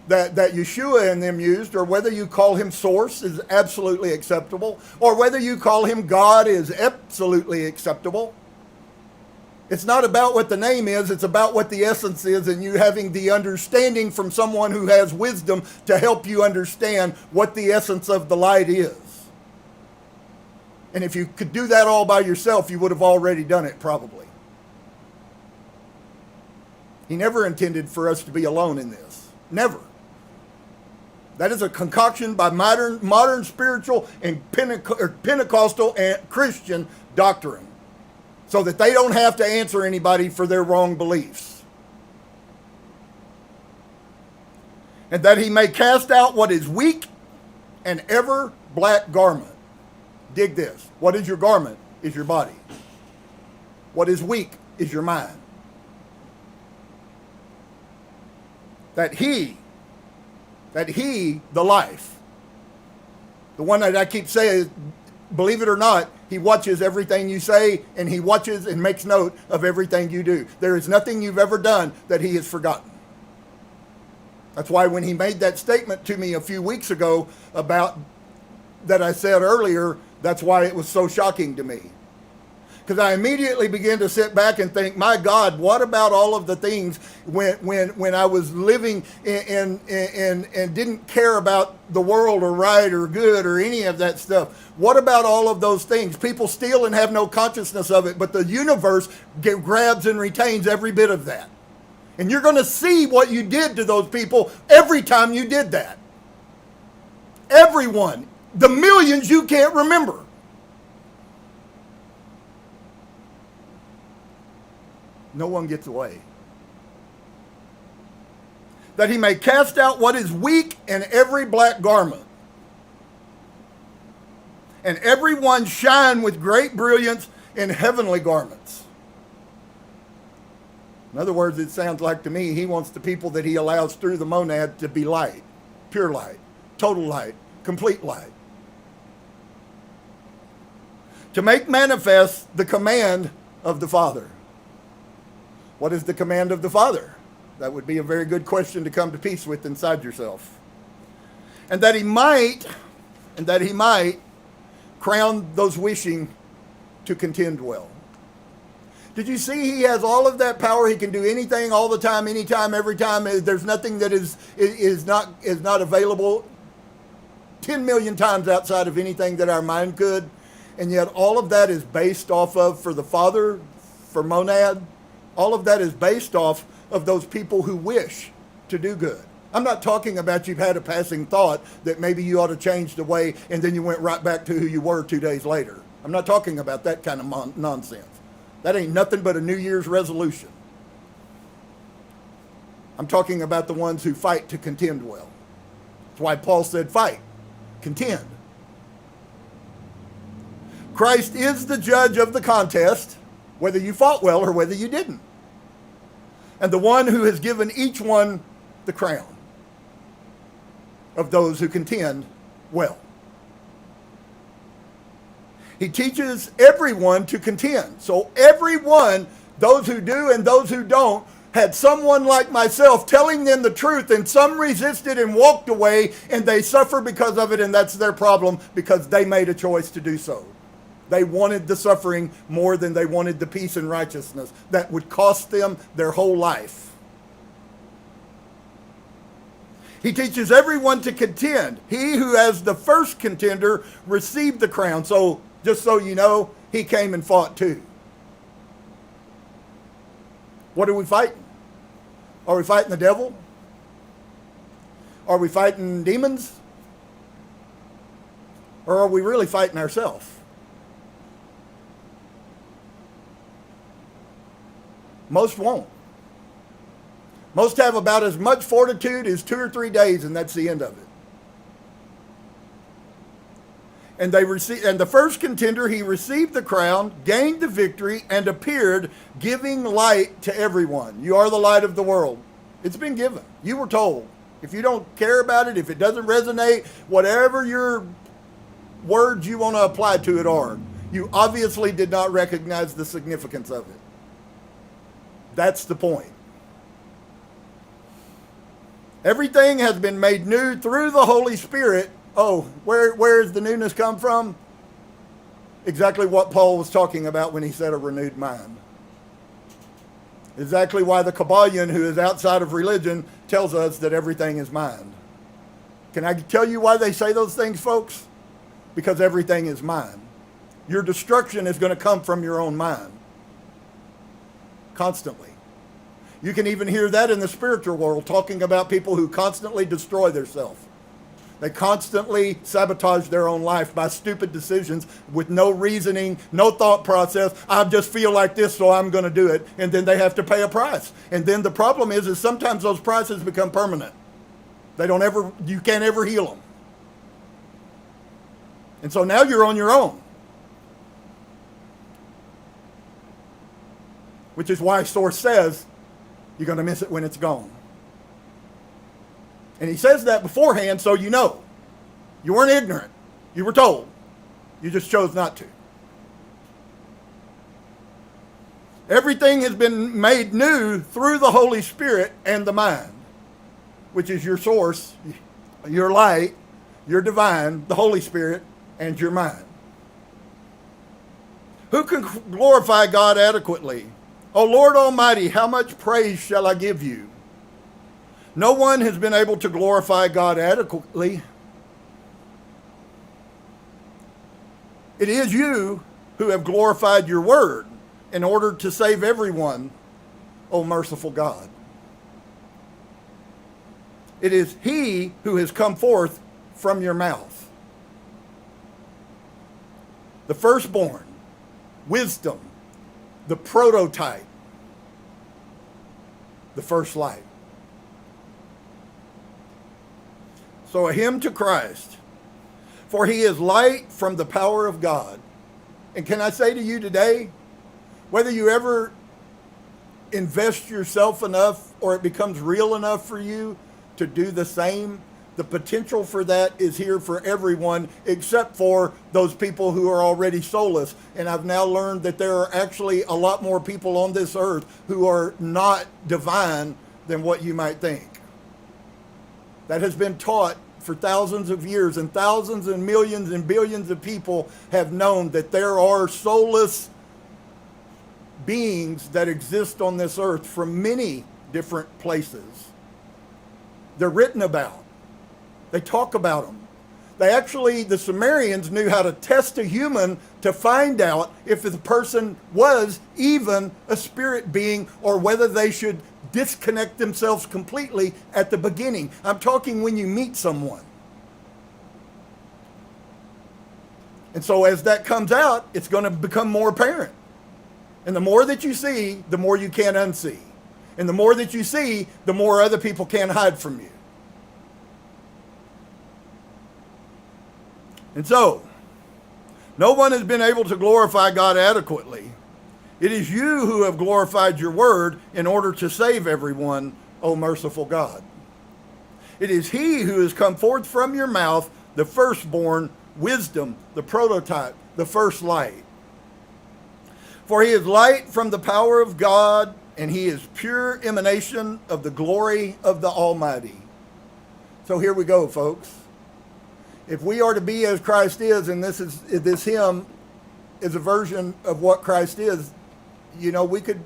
that Yeshua and them used, or whether you call him source is absolutely acceptable, or whether you call him God is absolutely acceptable. It's not about what the name is, it's about what the essence is, and you having the understanding from someone who has wisdom to help you understand what the essence of the light is. And if you could do that all by yourself, you would have already done it, probably. He never intended for us to be alone in this. Never. That is a concoction by modern spiritual and Pentecostal and Christian doctrine, so that they don't have to answer anybody for their wrong beliefs. And that he may cast out what is weak and ever black garment. Dig this. What is your garment? Is your body. What is weak is your mind. That he, the life, the one that I keep saying, believe it or not, he watches everything you say, and he watches and makes note of everything you do. There is nothing you've ever done that he has forgotten. That's why when he made that statement to me a few weeks ago about that I said earlier, that's why it was so shocking to me. Because I immediately began to sit back and think, my God, what about all of the things when I was living and didn't care about the world or right or good or any of that stuff? What about all of those things? People steal and have no consciousness of it, but the universe grabs and retains every bit of that. And you're going to see what you did to those people every time you did that. Everyone. The millions you can't remember. No one gets away. That he may cast out what is weak and every black garment, and every one shine with great brilliance in heavenly garments. In other words, it sounds like to me he wants the people that he allows through the monad to be light, pure light, total light, complete light. To make manifest the command of the Father. What is the command of the Father? That would be a very good question to come to peace with inside yourself. And that he might crown those wishing to contend well. Did you see he has all of that power? He can do anything all the time, anytime, every time. There's nothing that is not available 10 million times outside of anything that our mind could. And yet all of that is based off of, for the Father, for Monad, all of that is based off of those people who wish to do good. I'm not talking about you've had a passing thought that maybe you ought to change the way and then you went right back to who you were 2 days later. I'm not talking about that kind of nonsense. That ain't nothing but a New Year's resolution. I'm talking about the ones who fight to contend well. That's why Paul said fight, contend. Christ is the judge of the contest, whether you fought well or whether you didn't. And the one who has given each one the crown of those who contend well. He teaches everyone to contend. So everyone, those who do and those who don't, had someone like myself telling them the truth, and some resisted and walked away, and they suffer because of it, and that's their problem because they made a choice to do so. They wanted the suffering more than they wanted the peace and righteousness that would cost them their whole life. He teaches everyone to contend. He who has the first contender received the crown. So, just so you know, he came and fought too. What are we fighting? Are we fighting the devil? Are we fighting demons? Or are we really fighting ourselves? Most won't. Most have about as much fortitude as 2 or 3 days, and that's the end of it. And the first contender, he received the crown, gained the victory, and appeared, giving light to everyone. You are the light of the world. It's been given. You were told. If you don't care about it, if it doesn't resonate, whatever your words you want to apply to it are, you obviously did not recognize the significance of it. That's the point. Everything has been made new through the Holy Spirit. Oh, where does the newness come from? Exactly what Paul was talking about when he said a renewed mind. Exactly why the Kabbalion, who is outside of religion, tells us that everything is mind. Can I tell you why they say those things, folks? Because everything is mind. Your destruction is going to come from your own mind. Constantly. You can even hear that in the spiritual world, talking about people who constantly destroy themselves. They constantly sabotage their own life by stupid decisions with no reasoning, no thought process. I just feel like this, so I'm going to do it. And then they have to pay a price. And then the problem is sometimes those prices become permanent. You can't ever heal them. And so now you're on your own. Which is why Source says you're going to miss it when it's gone. And he says that beforehand so you know. You weren't ignorant. You were told. You just chose not to. Everything has been made new through the Holy Spirit and the mind, which is your source, your light, your divine, the Holy Spirit, and your mind. Who can glorify God adequately? O Lord Almighty, how much praise shall I give you? No one has been able to glorify God adequately. It is you who have glorified your word in order to save everyone, O merciful God. It is he who has come forth from your mouth. The firstborn, wisdom, the prototype, the first light. So a hymn to Christ, for he is light from the power of God. And can I say to you today, whether you ever invest yourself enough or it becomes real enough for you to do the same, the potential for that is here for everyone except for those people who are already soulless. And I've now learned that there are actually a lot more people on this earth who are not divine than what you might think. That has been taught for thousands of years, and thousands and millions and billions of people have known that there are soulless beings that exist on this earth from many different places. They're written about. They talk about them. The Sumerians knew how to test a human to find out if the person was even a spirit being or whether they should disconnect themselves completely at the beginning. I'm talking when you meet someone. And so as that comes out, it's going to become more apparent. And the more that you see, the more you can't unsee. And the more that you see, the more other people can't hide from you. And so, no one has been able to glorify God adequately. It is you who have glorified your word in order to save everyone, O merciful God. It is he who has come forth from your mouth, the firstborn, wisdom, the prototype, the first light. For he is light from the power of God, and he is pure emanation of the glory of the Almighty. So here we go, folks. If we are to be as Christ is, and this hymn is a version of what Christ is, you know, we could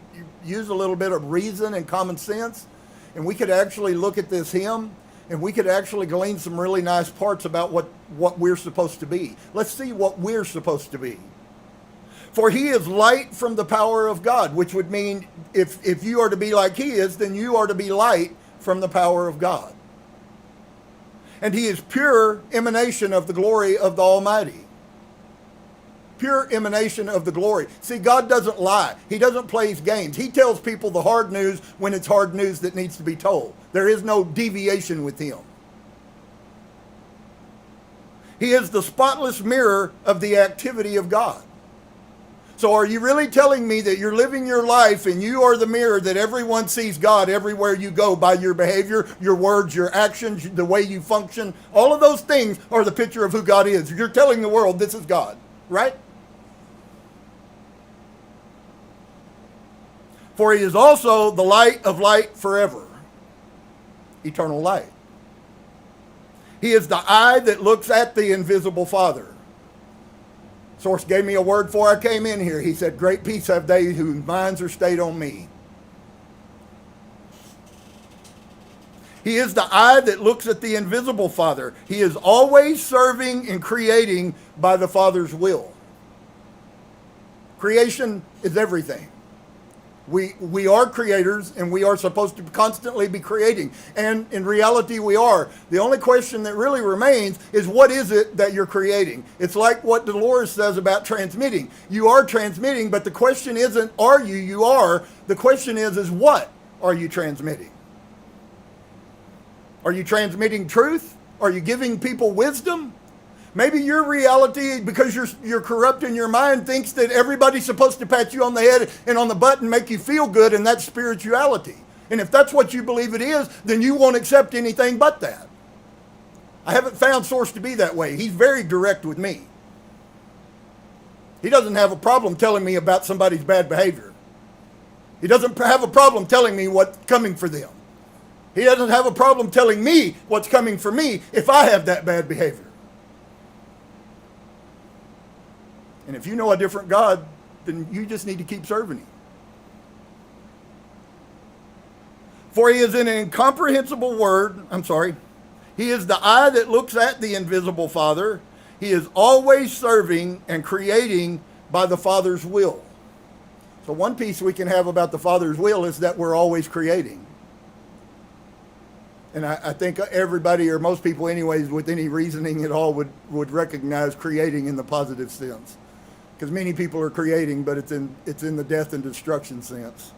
use a little bit of reason and common sense, and we could actually look at this hymn, and we could actually glean some really nice parts about what we're supposed to be. Let's see what we're supposed to be. For he is light from the power of God, which would mean if you are to be like he is, then you are to be light from the power of God. And he is pure emanation of the glory of the Almighty. Pure emanation of the glory. See, God doesn't lie. He doesn't play his games. He tells people the hard news when it's hard news that needs to be told. There is no deviation with him. He is the spotless mirror of the activity of God. So are you really telling me that you're living your life and you are the mirror that everyone sees God everywhere you go by your behavior, your words, your actions, the way you function? All of those things are the picture of who God is. You're telling the world this is God, right? For he is also the light of light forever. Eternal light. He is the eye that looks at the invisible Father. Source gave me a word before I came in here. He said, great peace have they whose minds are stayed on me. He is the eye that looks at the invisible Father. He is always serving and creating by the Father's will. Creation is everything. We are creators, and we are supposed to constantly be creating. And in reality, we are. The only question that really remains is, what is it that you're creating? It's like what Dolores says about transmitting. You are transmitting, but the question isn't, are you? You are. The question is what are you transmitting? Are you transmitting truth? Are you giving people wisdom? Maybe your reality, because you're corrupt in your mind, thinks that everybody's supposed to pat you on the head and on the butt and make you feel good, and that's spirituality. And if that's what you believe it is, then you won't accept anything but that. I haven't found Source to be that way. He's very direct with me. He doesn't have a problem telling me about somebody's bad behavior. He doesn't have a problem telling me what's coming for them. He doesn't have a problem telling me what's coming for me if I have that bad behavior. And if you know a different God, then you just need to keep serving him. For he is an incomprehensible word. He is the eye that looks at the invisible Father. He is always serving and creating by the Father's will. So one piece we can have about the Father's will is that we're always creating. And I think everybody, or most people anyways, with any reasoning at all, would recognize creating in the positive sense. Because many people are creating, but it's in the death and destruction sense.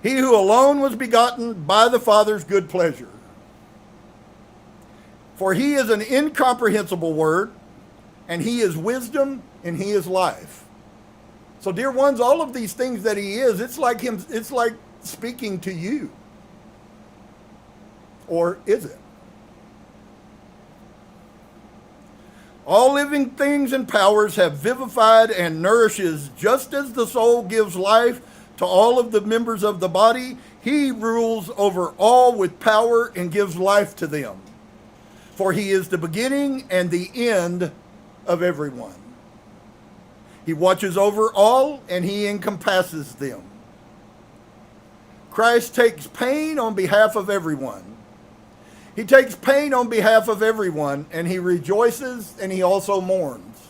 He who alone was begotten by the Father's good pleasure. For he is an incomprehensible word, and he is wisdom, and he is life. So, dear ones, all of these things that he is, it's like speaking to you. Or is it? All living things and powers have vivified and nourishes, just as the soul gives life to all of the members of the body. He rules over all with power and gives life to them. For he is the beginning and the end of everyone. He watches over all, and he encompasses them. Christ takes pain on behalf of everyone. He takes pain on behalf of everyone, and he rejoices, and he also mourns.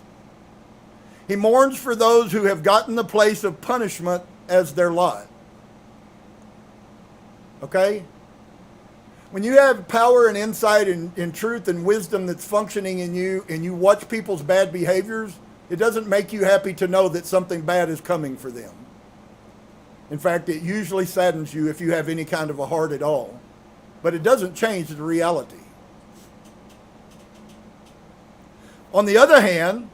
He mourns for those who have gotten the place of punishment as their lot. Okay? When you have power and insight and truth and wisdom that's functioning in you, and you watch people's bad behaviors, it doesn't make you happy to know that something bad is coming for them. In fact, it usually saddens you if you have any kind of a heart at all. But it doesn't change the reality. On the other hand,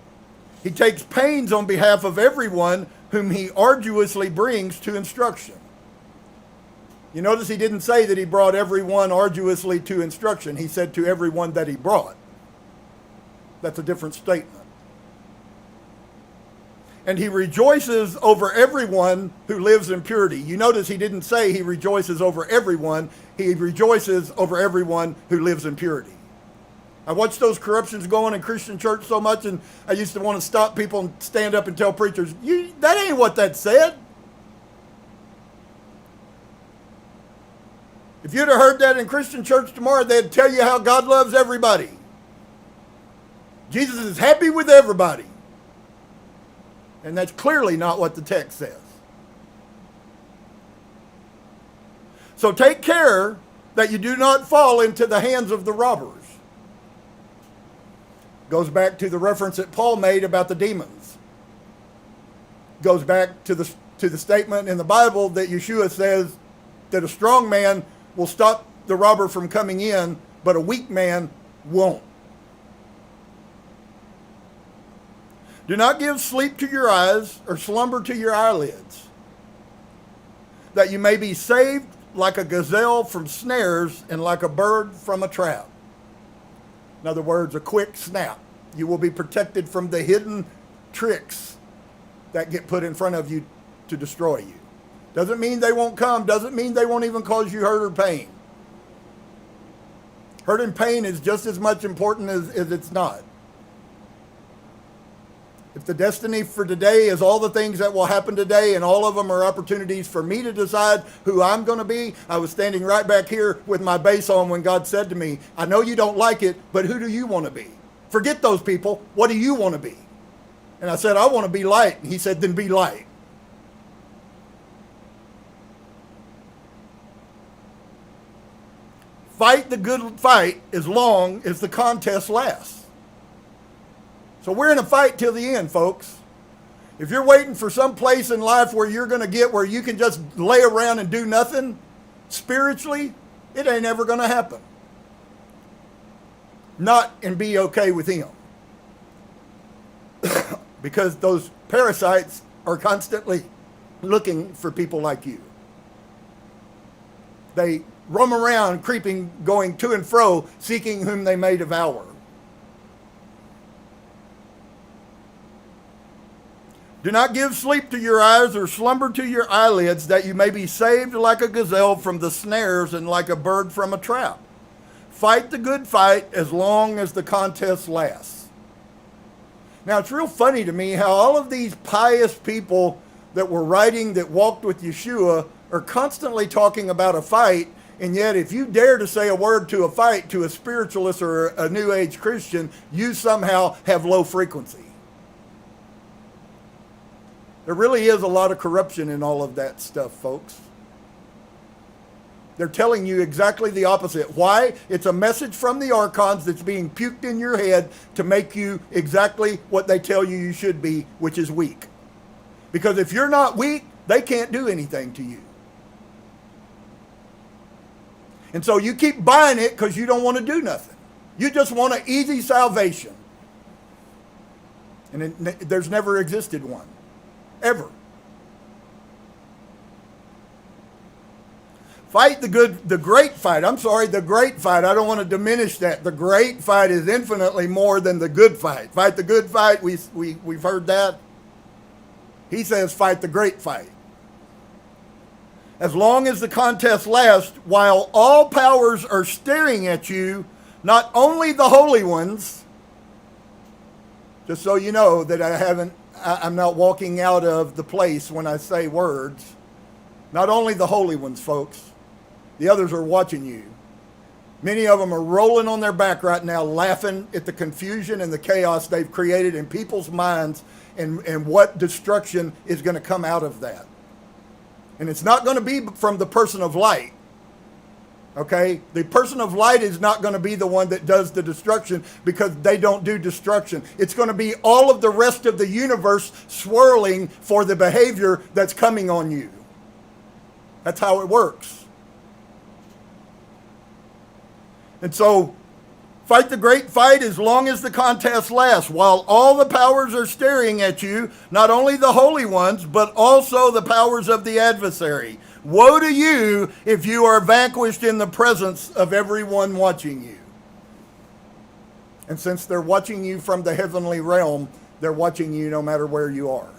he takes pains on behalf of everyone whom he arduously brings to instruction. You notice he didn't say that he brought everyone arduously to instruction. He said to everyone that he brought. That's a different statement. And he rejoices over everyone who lives in purity. You notice he didn't say he rejoices over everyone. He rejoices over everyone who lives in purity. I watched those corruptions going in Christian church so much, and I used to want to stop people and stand up and tell preachers, that ain't what that said. If you'd have heard that in Christian church tomorrow, they'd tell you how God loves everybody. Jesus is happy with everybody. And that's clearly not what the text says. So take care that you do not fall into the hands of the robbers. Goes back to the reference that Paul made about the demons. Goes back to the statement in the Bible that Yahusha says that a strong man will stop the robber from coming in, but a weak man won't. Do not give sleep to your eyes or slumber to your eyelids, that you may be saved like a gazelle from snares and like a bird from a trap. In other words, a quick snap. You will be protected from the hidden tricks that get put in front of you to destroy you. Doesn't mean they won't come. Doesn't mean they won't even cause you hurt or pain. Hurt and pain is just as much important as it's not. If the destiny for today is all the things that will happen today, and all of them are opportunities for me to decide who I'm going to be, I was standing right back here with my bass on when God said to me, I know you don't like it, but who do you want to be? Forget those people. What do you want to be? And I said, I want to be light. And he said, then be light. Fight the good fight as long as the contest lasts. So we're in a fight till the end, folks. If you're waiting for some place in life where you're going to get where you can just lay around and do nothing, spiritually, it ain't ever going to happen. Not and be okay with him. Because those parasites are constantly looking for people like you. They roam around, creeping, going to and fro, seeking whom they may devour. Do not give sleep to your eyes or slumber to your eyelids, that you may be saved like a gazelle from the snares and like a bird from a trap. Fight the good fight as long as the contest lasts. Now, it's real funny to me how all of these pious people that were writing that walked with Yahusha are constantly talking about a fight, and yet if you dare to say a word to a fight to a spiritualist or a New Age Christian, you somehow have low frequency. There really is a lot of corruption in all of that stuff, folks. They're telling you exactly the opposite. Why? It's a message from the archons that's being puked in your head to make you exactly what they tell you you should be, which is weak. Because if you're not weak, they can't do anything to you. And so you keep buying it because you don't want to do nothing. You just want an easy salvation. And there's never existed one. Ever. Fight the great fight. The great fight. I don't want to diminish that. The great fight is infinitely more than the good fight. Fight the good fight. We've heard that. He says fight the great fight. As long as the contest lasts, while all powers are staring at you, not only the holy ones, just so you know that I'm not walking out of the place when I say words. Not only the holy ones, folks. The others are watching you. Many of them are rolling on their back right now, laughing at the confusion and the chaos they've created in people's minds and what destruction is going to come out of that. And it's not going to be from the person of light. Okay? The person of light is not going to be the one that does the destruction because they don't do destruction. It's going to be all of the rest of the universe swirling for the behavior that's coming on you. That's how it works. And so, fight the great fight as long as the contest lasts, while all the powers are staring at you, not only the holy ones, but also the powers of the adversary. Woe to you if you are vanquished in the presence of everyone watching you. And since they're watching you from the heavenly realm, they're watching you no matter where you are.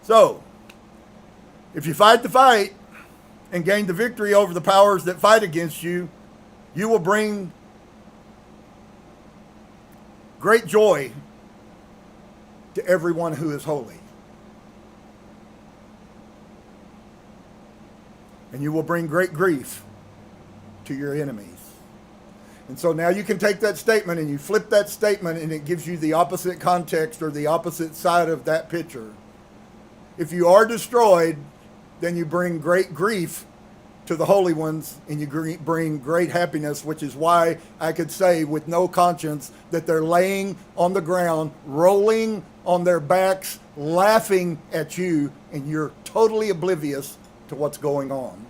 So, if you fight the fight and gain the victory over the powers that fight against you, you will bring great joy to everyone who is holy. And you will bring great grief to your enemies. And so now you can take that statement and you flip that statement and it gives you the opposite context or the opposite side of that picture. If you are destroyed, then you bring great grief to the holy ones and you bring great happiness, which is why I could say with no conscience that they're laying on the ground, rolling on their backs, laughing at you, and you're totally oblivious to what's going on.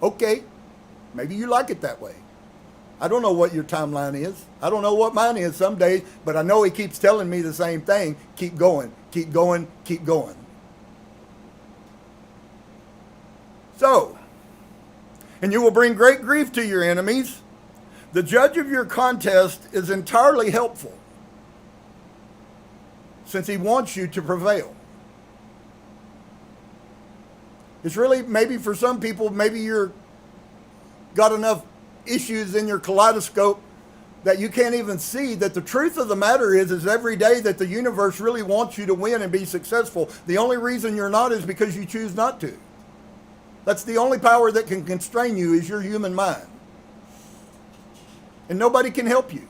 Okay, maybe you like it that way. I don't know what your timeline is. I don't know what mine is some days, but I know he keeps telling me the same thing. Keep going, keep going, keep going. So, and you will bring great grief to your enemies. The judge of your contest is entirely helpful, since he wants you to prevail. It's really, maybe for some people, maybe you're got enough issues in your kaleidoscope that you can't even see that the truth of the matter is every day that the universe really wants you to win and be successful. The only reason you're not is because you choose not to. That's the only power that can constrain you is your human mind. And nobody can help you.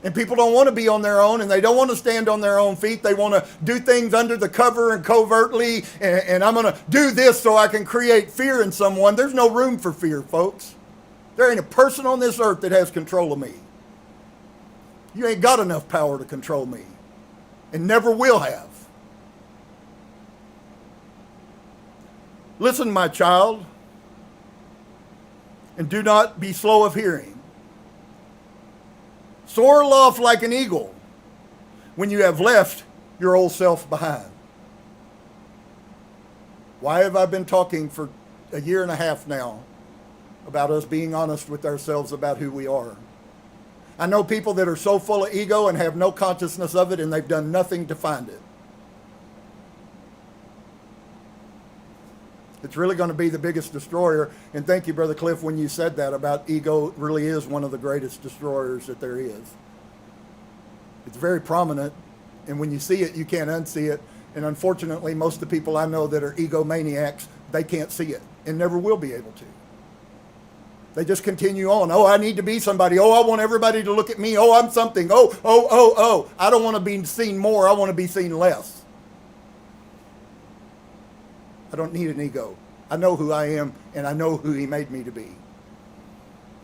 And people don't want to be on their own and they don't want to stand on their own feet. They want to do things under the cover and covertly. And I'm going to do this so I can create fear in someone. There's no room for fear, folks. There ain't a person on this earth that has control of me. You ain't got enough power to control me. And never will have. Listen, my child, and do not be slow of hearing. Soar aloft like an eagle when you have left your old self behind. Why have I been talking for a year and a half now about us being honest with ourselves about who we are? I know people that are so full of ego and have no consciousness of it, and they've done nothing to find it. It's really going to be the biggest destroyer. And thank you, Brother Cliff, when you said that about ego really is one of the greatest destroyers that there is. It's very prominent. And when you see it, you can't unsee it. And unfortunately, most of the people I know that are egomaniacs, they can't see it and never will be able to. They just continue on. Oh, I need to be somebody. Oh, I want everybody to look at me. Oh, I'm something. Oh. I don't want to be seen more. I want to be seen less. I don't need an ego. I know who I am, and I know who he made me to be.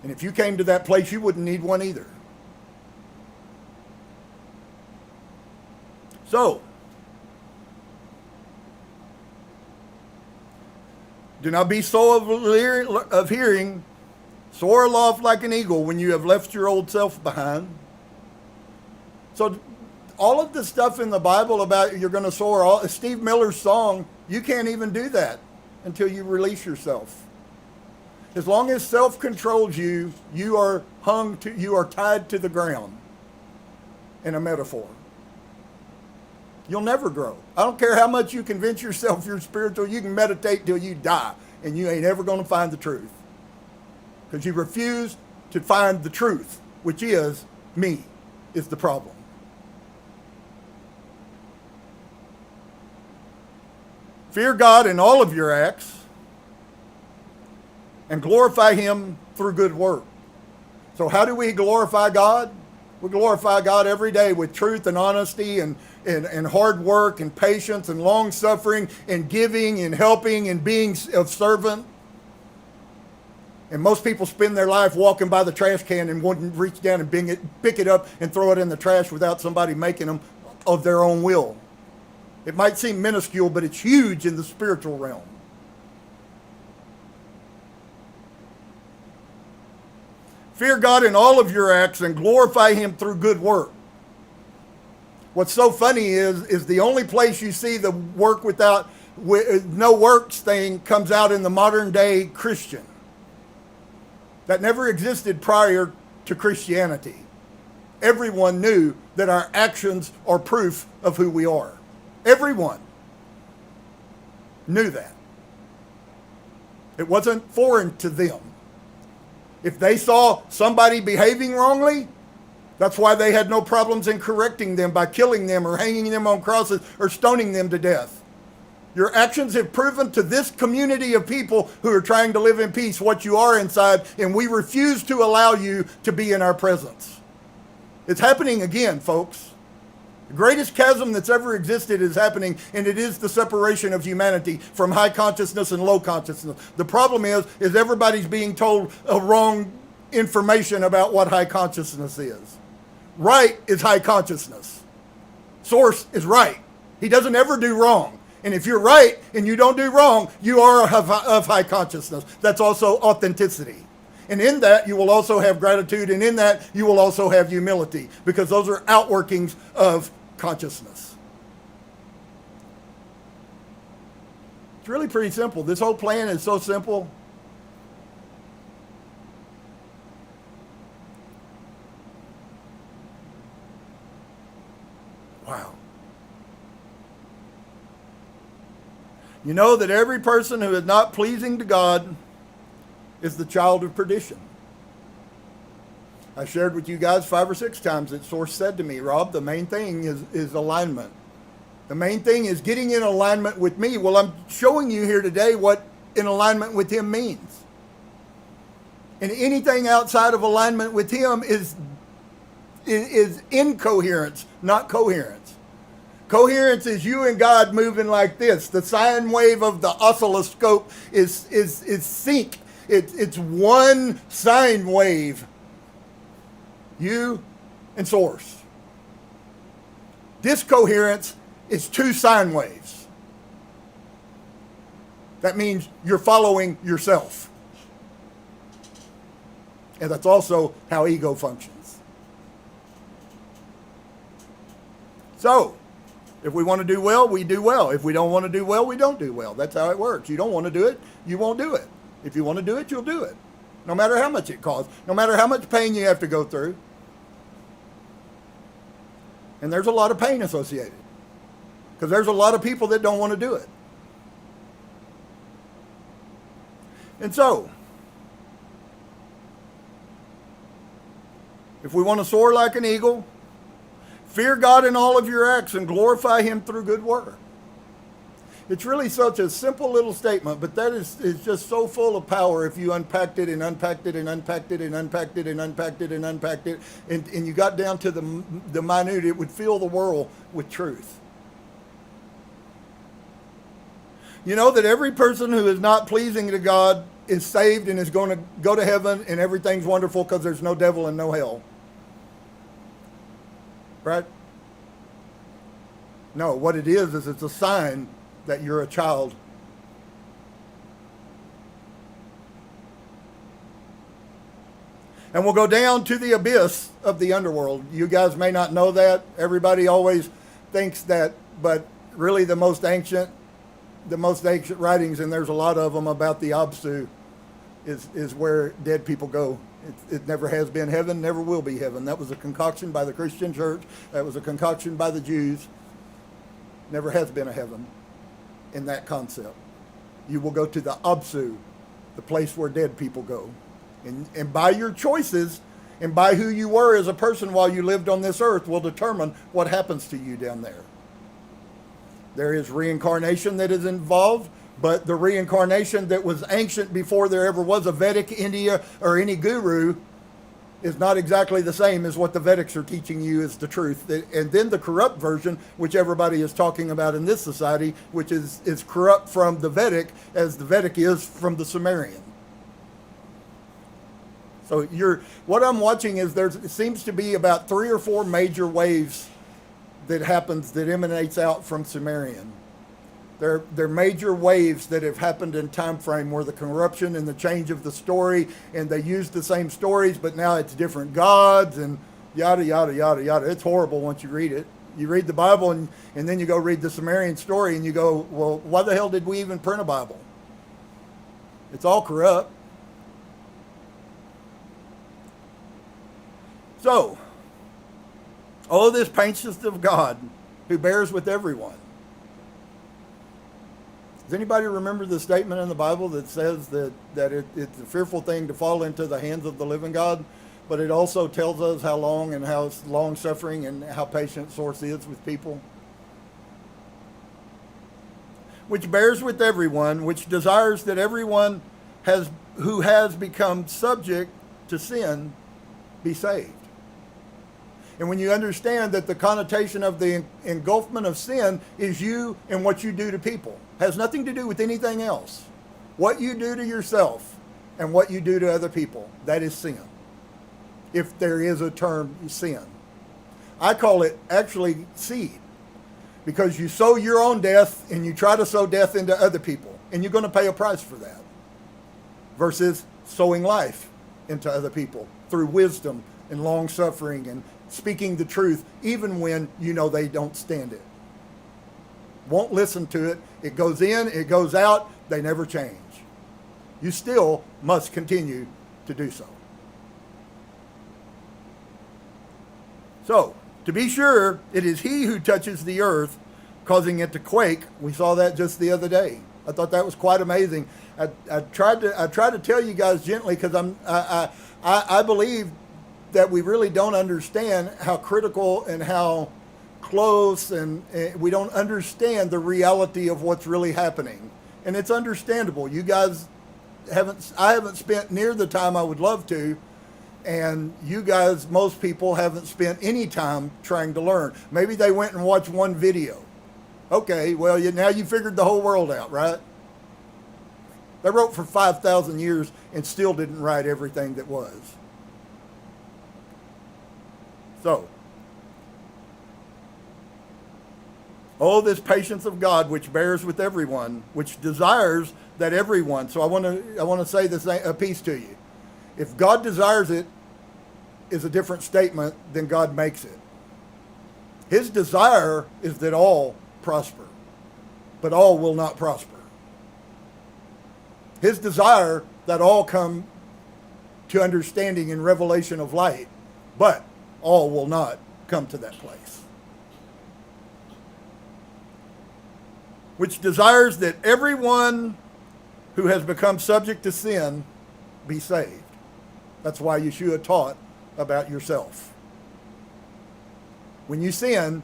And if you came to that place, you wouldn't need one either. So, do not be slow of hearing. Soar aloft like an eagle when you have left your old self behind. So, all of the stuff in the Bible about you're going to soar, Steve Miller's song, you can't even do that until you release yourself. As long as self controls you, you are tied to the ground. In a metaphor. You'll never grow. I don't care how much you convince yourself you're spiritual, you can meditate till you die, and you ain't ever going to find the truth. Because you refuse to find the truth, which is me, is the problem. Fear God in all of your acts and glorify him through good work. So how do we glorify God? We glorify God every day with truth and honesty and hard work and patience and long suffering and giving and helping and being of servant. And most people spend their life walking by the trash can and wouldn't reach down and pick it up and throw it in the trash without somebody making them of their own will. It might seem minuscule, but it's huge in the spiritual realm. Fear God in all of your acts and glorify him through good work. What's so funny is the only place you see the work without no works thing comes out in the modern day Christian. That never existed prior to Christianity. Everyone knew that our actions are proof of who we are. Everyone knew that. It wasn't foreign to them. If they saw somebody behaving wrongly, that's why they had no problems in correcting them by killing them or hanging them on crosses or stoning them to death. Your actions have proven to this community of people who are trying to live in peace what you are inside, and we refuse to allow you to be in our presence. It's happening again, folks. The greatest chasm that's ever existed is happening, and it is the separation of humanity from high consciousness and low consciousness. The problem is everybody's being told a wrong information about what high consciousness is. Right is high consciousness. Source is right. He doesn't ever do wrong. And if you're right and you don't do wrong, you are of high consciousness. That's also authenticity. And in that, you will also have gratitude. And in that, you will also have humility. Because those are outworkings of consciousness. It's really pretty simple. This whole plan is so simple. Wow. You know that every person who is not pleasing to God is the child of perdition. I shared with you guys 5 or 6 times that Source said to me, Rob, the main thing is alignment. The main thing is getting in alignment with me. Well, I'm showing you here today what in alignment with him means. And anything outside of alignment with him is incoherence, not coherence. Coherence is you and God moving like this. The sine wave of the oscilloscope is sync. It's one sine wave. You and Source. Discoherence is 2 sine waves. That means you're following yourself. And that's also how ego functions. So, if we want to do well, we do well. If we don't want to do well, we don't do well. That's how it works. You don't want to do it, you won't do it. If you want to do it, you'll do it. No matter how much it costs. No matter how much pain you have to go through. And there's a lot of pain associated. Because there's a lot of people that don't want to do it. And so, if we want to soar like an eagle, fear God in all of your acts and glorify him through good work. It's really such a simple little statement, but that is just so full of power if you unpacked it and unpacked it and unpacked it and unpacked it and unpacked it and unpacked it and you got down to the minute, it would fill the world with truth. You know that every person who is not pleasing to God is saved and is going to go to heaven and everything's wonderful because there's no devil and no hell. Right? No, what it is it's a sign that you're a child. And we'll go down to the abyss of the underworld. You guys may not know that. Everybody always thinks that, but really the most ancient writings, and there's a lot of them about the Absu, is where dead people go. It never has been heaven, never will be heaven. That was a concoction by the Christian church. That was a concoction by the Jews. Never has been a heaven in that concept. You will go to the Absu, the place where dead people go. And by your choices and by who you were as a person while you lived on this earth will determine what happens to you down there. There is reincarnation that is involved, but the reincarnation that was ancient before there ever was a Vedic India or any guru is not exactly the same as what the Vedics are teaching you is the truth. And then the corrupt version, which everybody is talking about in this society, which is corrupt from the Vedic as the Vedic is from the Sumerian. So what I'm watching is it seems to be about 3 or 4 major waves that emanates out from Sumerian. They're major waves that have happened in time frame where the corruption and the change of the story, and they use the same stories, but now it's different gods and yada, yada, yada, yada. It's horrible once you read it. You read the Bible and then you go read the Sumerian story and you go, well, why the hell did we even print a Bible? It's all corrupt. So, all of this patience of God who bears with everyone. Does anybody remember the statement in the Bible that says that it's a fearful thing to fall into the hands of the living God, but it also tells us how long and how long-suffering and how patient Source is with people? Which bears with everyone, which desires that everyone who has become subject to sin be saved. And when you understand that the connotation of the engulfment of sin is you and what you do to people, has nothing to do with anything else. What you do to yourself and what you do to other people, that is sin. If there is a term, sin. I call it actually seed, because you sow your own death and you try to sow death into other people, and you're going to pay a price for that. Versus sowing life into other people through wisdom and long suffering and speaking the truth, even when you know they don't stand it. Won't listen to it. It goes in, it goes out, they never change. You still must continue to do so. So, to be sure, it is he who touches the earth, causing it to quake. We saw that just the other day. I thought that was quite amazing. I tried to tell you guys gently, because I believe that we really don't understand how critical and how close, and we don't understand the reality of what's really happening. And it's understandable. You guys I haven't spent near the time I would love to, and you guys, most people, haven't spent any time trying to learn. Maybe they went and watched one video. Okay, well, now you figured the whole world out, right? They wrote for 5,000 years and still didn't write everything that was. So, oh, this patience of God, which bears with everyone, which desires that everyone. So I want to say this a piece to you. If God desires it, is a different statement than God makes it. His desire is that all prosper, but all will not prosper. His desire that all come to understanding and revelation of light, but all will not come to that place. Which desires that everyone who has become subject to sin be saved. That's why Yahusha taught about yourself. When you sin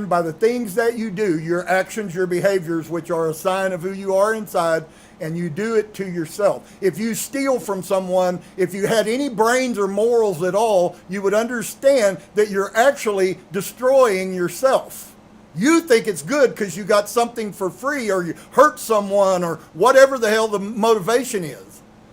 by the things that you do, your actions, your behaviors, which are a sign of who you are inside, and you do it to yourself. If you steal from someone, if you had any brains or morals at all, you would understand that you're actually destroying yourself. You think it's good because you got something for free, or you hurt someone, or whatever the hell the motivation is.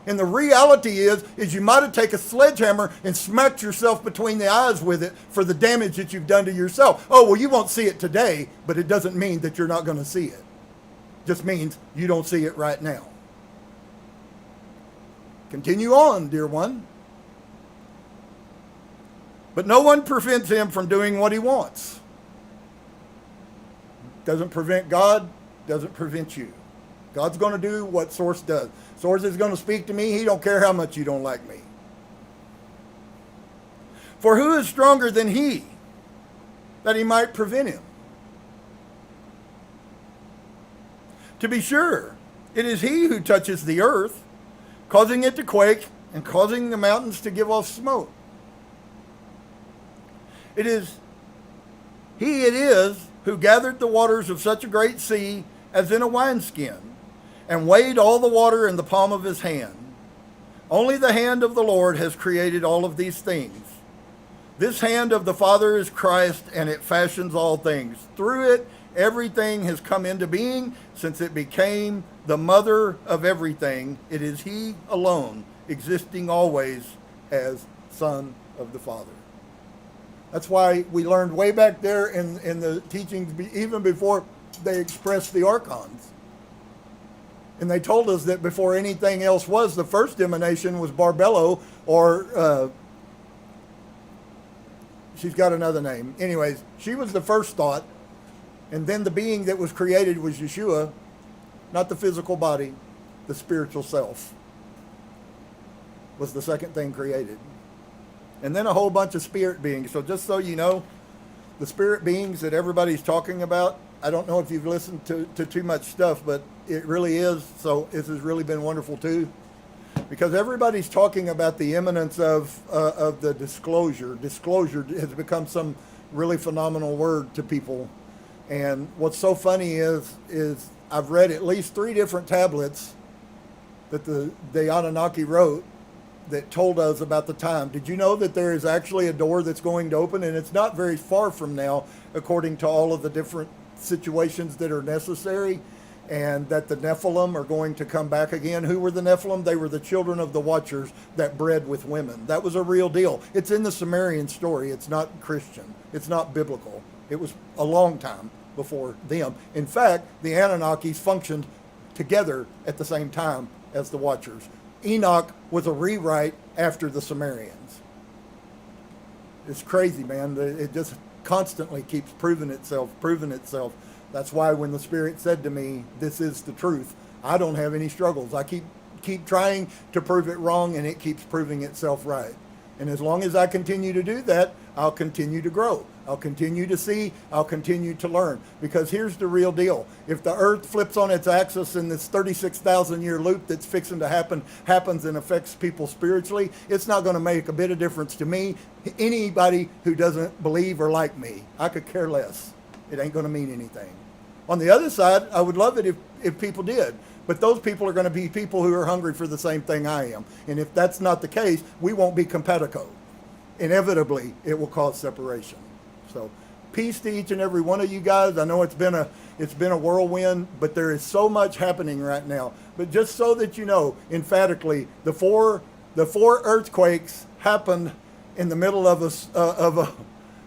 And the reality is you might have taken a sledgehammer and smacked yourself between the eyes with it for the damage that you've done to yourself. Oh, well, you won't see it today, but it doesn't mean that you're not going to see it. Just means you don't see it right now. Continue on, dear one. But no one prevents him from doing what he wants. Doesn't prevent God, doesn't prevent you. God's going to do what Source does. Source is going to speak to me. He don't care how much you don't like me. For who is stronger than he, that he might prevent him? To be sure, it is he who touches the earth, causing it to quake and causing the mountains to give off smoke. It is who gathered the waters of such a great sea as in a wineskin, and weighed all the water in the palm of his hand. Only the hand of the Lord has created all of these things. This hand of the Father is Christ, and it fashions all things. Through it, everything has come into being, since it became the mother of everything. It is he alone, existing always as Son of the Father. That's why we learned way back there in the teachings, even before they expressed the archons. And they told us that before anything else was, the first emanation was Barbello, or she's got another name. Anyways, she was the first thought. And then the being that was created was Yeshua, not the physical body, the spiritual self was the second thing created. And then a whole bunch of spirit beings. So just so you know, the spirit beings that everybody's talking about, I don't know if you've listened to too much stuff, but it really is. So this has really been wonderful too. Because everybody's talking about the imminence of the disclosure. Disclosure has become some really phenomenal word to people. And what's so funny is I've read at least 3 different tablets that the Anunnaki wrote that told us about the time. Did you know that there is actually a door that's going to open, and it's not very far from now, according to all of the different situations that are necessary, and that the Nephilim are going to come back again? Who were the Nephilim? They were the children of the Watchers that bred with women. That was a real deal. It's in the Sumerian story. It's not Christian. It's not biblical. It was a long time before them. In fact, the Anunnakis functioned together at the same time as the Watchers. Enoch was a rewrite after the Sumerians. It's crazy, man. It just constantly keeps proving itself. That's why when the Spirit said to me, this is the truth, I don't have any struggles. I keep trying to prove it wrong, and it keeps proving itself right. And as long as I continue to do that, I'll continue to grow. I'll continue to see. I'll continue to learn. Because here's the real deal. If the earth flips on its axis in this 36,000-year loop that's fixing to happens and affects people spiritually, it's not going to make a bit of difference to me. Anybody who doesn't believe or like me, I could care less. It ain't going to mean anything. On the other side, I would love it if people did. But those people are going to be people who are hungry for the same thing I am. And if that's not the case, we won't be compatible. Inevitably, it will cause separation. So peace to each and every one of you guys. I know it's been a whirlwind, but there is so much happening right now. But just so that you know, emphatically, the four earthquakes happened in the middle of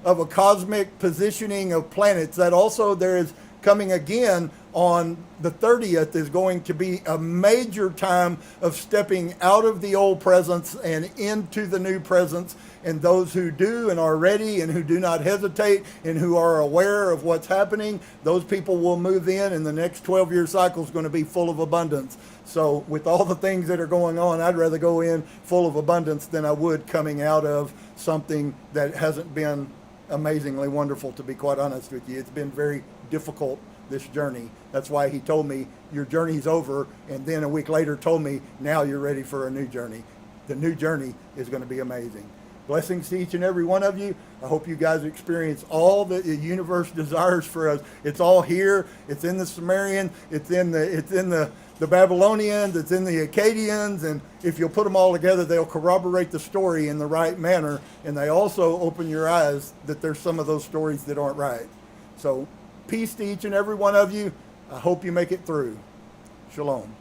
a cosmic positioning of planets. That also there is coming again on the 30th is going to be a major time of stepping out of the old presence and into the new presence. And those who do and are ready and who do not hesitate and who are aware of what's happening, those people will move in, and the next 12-year cycle is going to be full of abundance. So with all the things that are going on, I'd rather go in full of abundance than I would coming out of something that hasn't been amazingly wonderful, to be quite honest with you. It's been very difficult, this journey. That's why he told me, your journey's over, and then a week later told me, now you're ready for a new journey. The new journey is going to be amazing. Blessings to each and every one of you. I hope you guys experience all that the universe desires for us. It's all here. It's in the Sumerian. It's in the Babylonians. It's in the Akkadians. And if you'll put them all together, they'll corroborate the story in the right manner. And they also open your eyes that there's some of those stories that aren't right. So peace to each and every one of you. I hope you make it through. Shalom.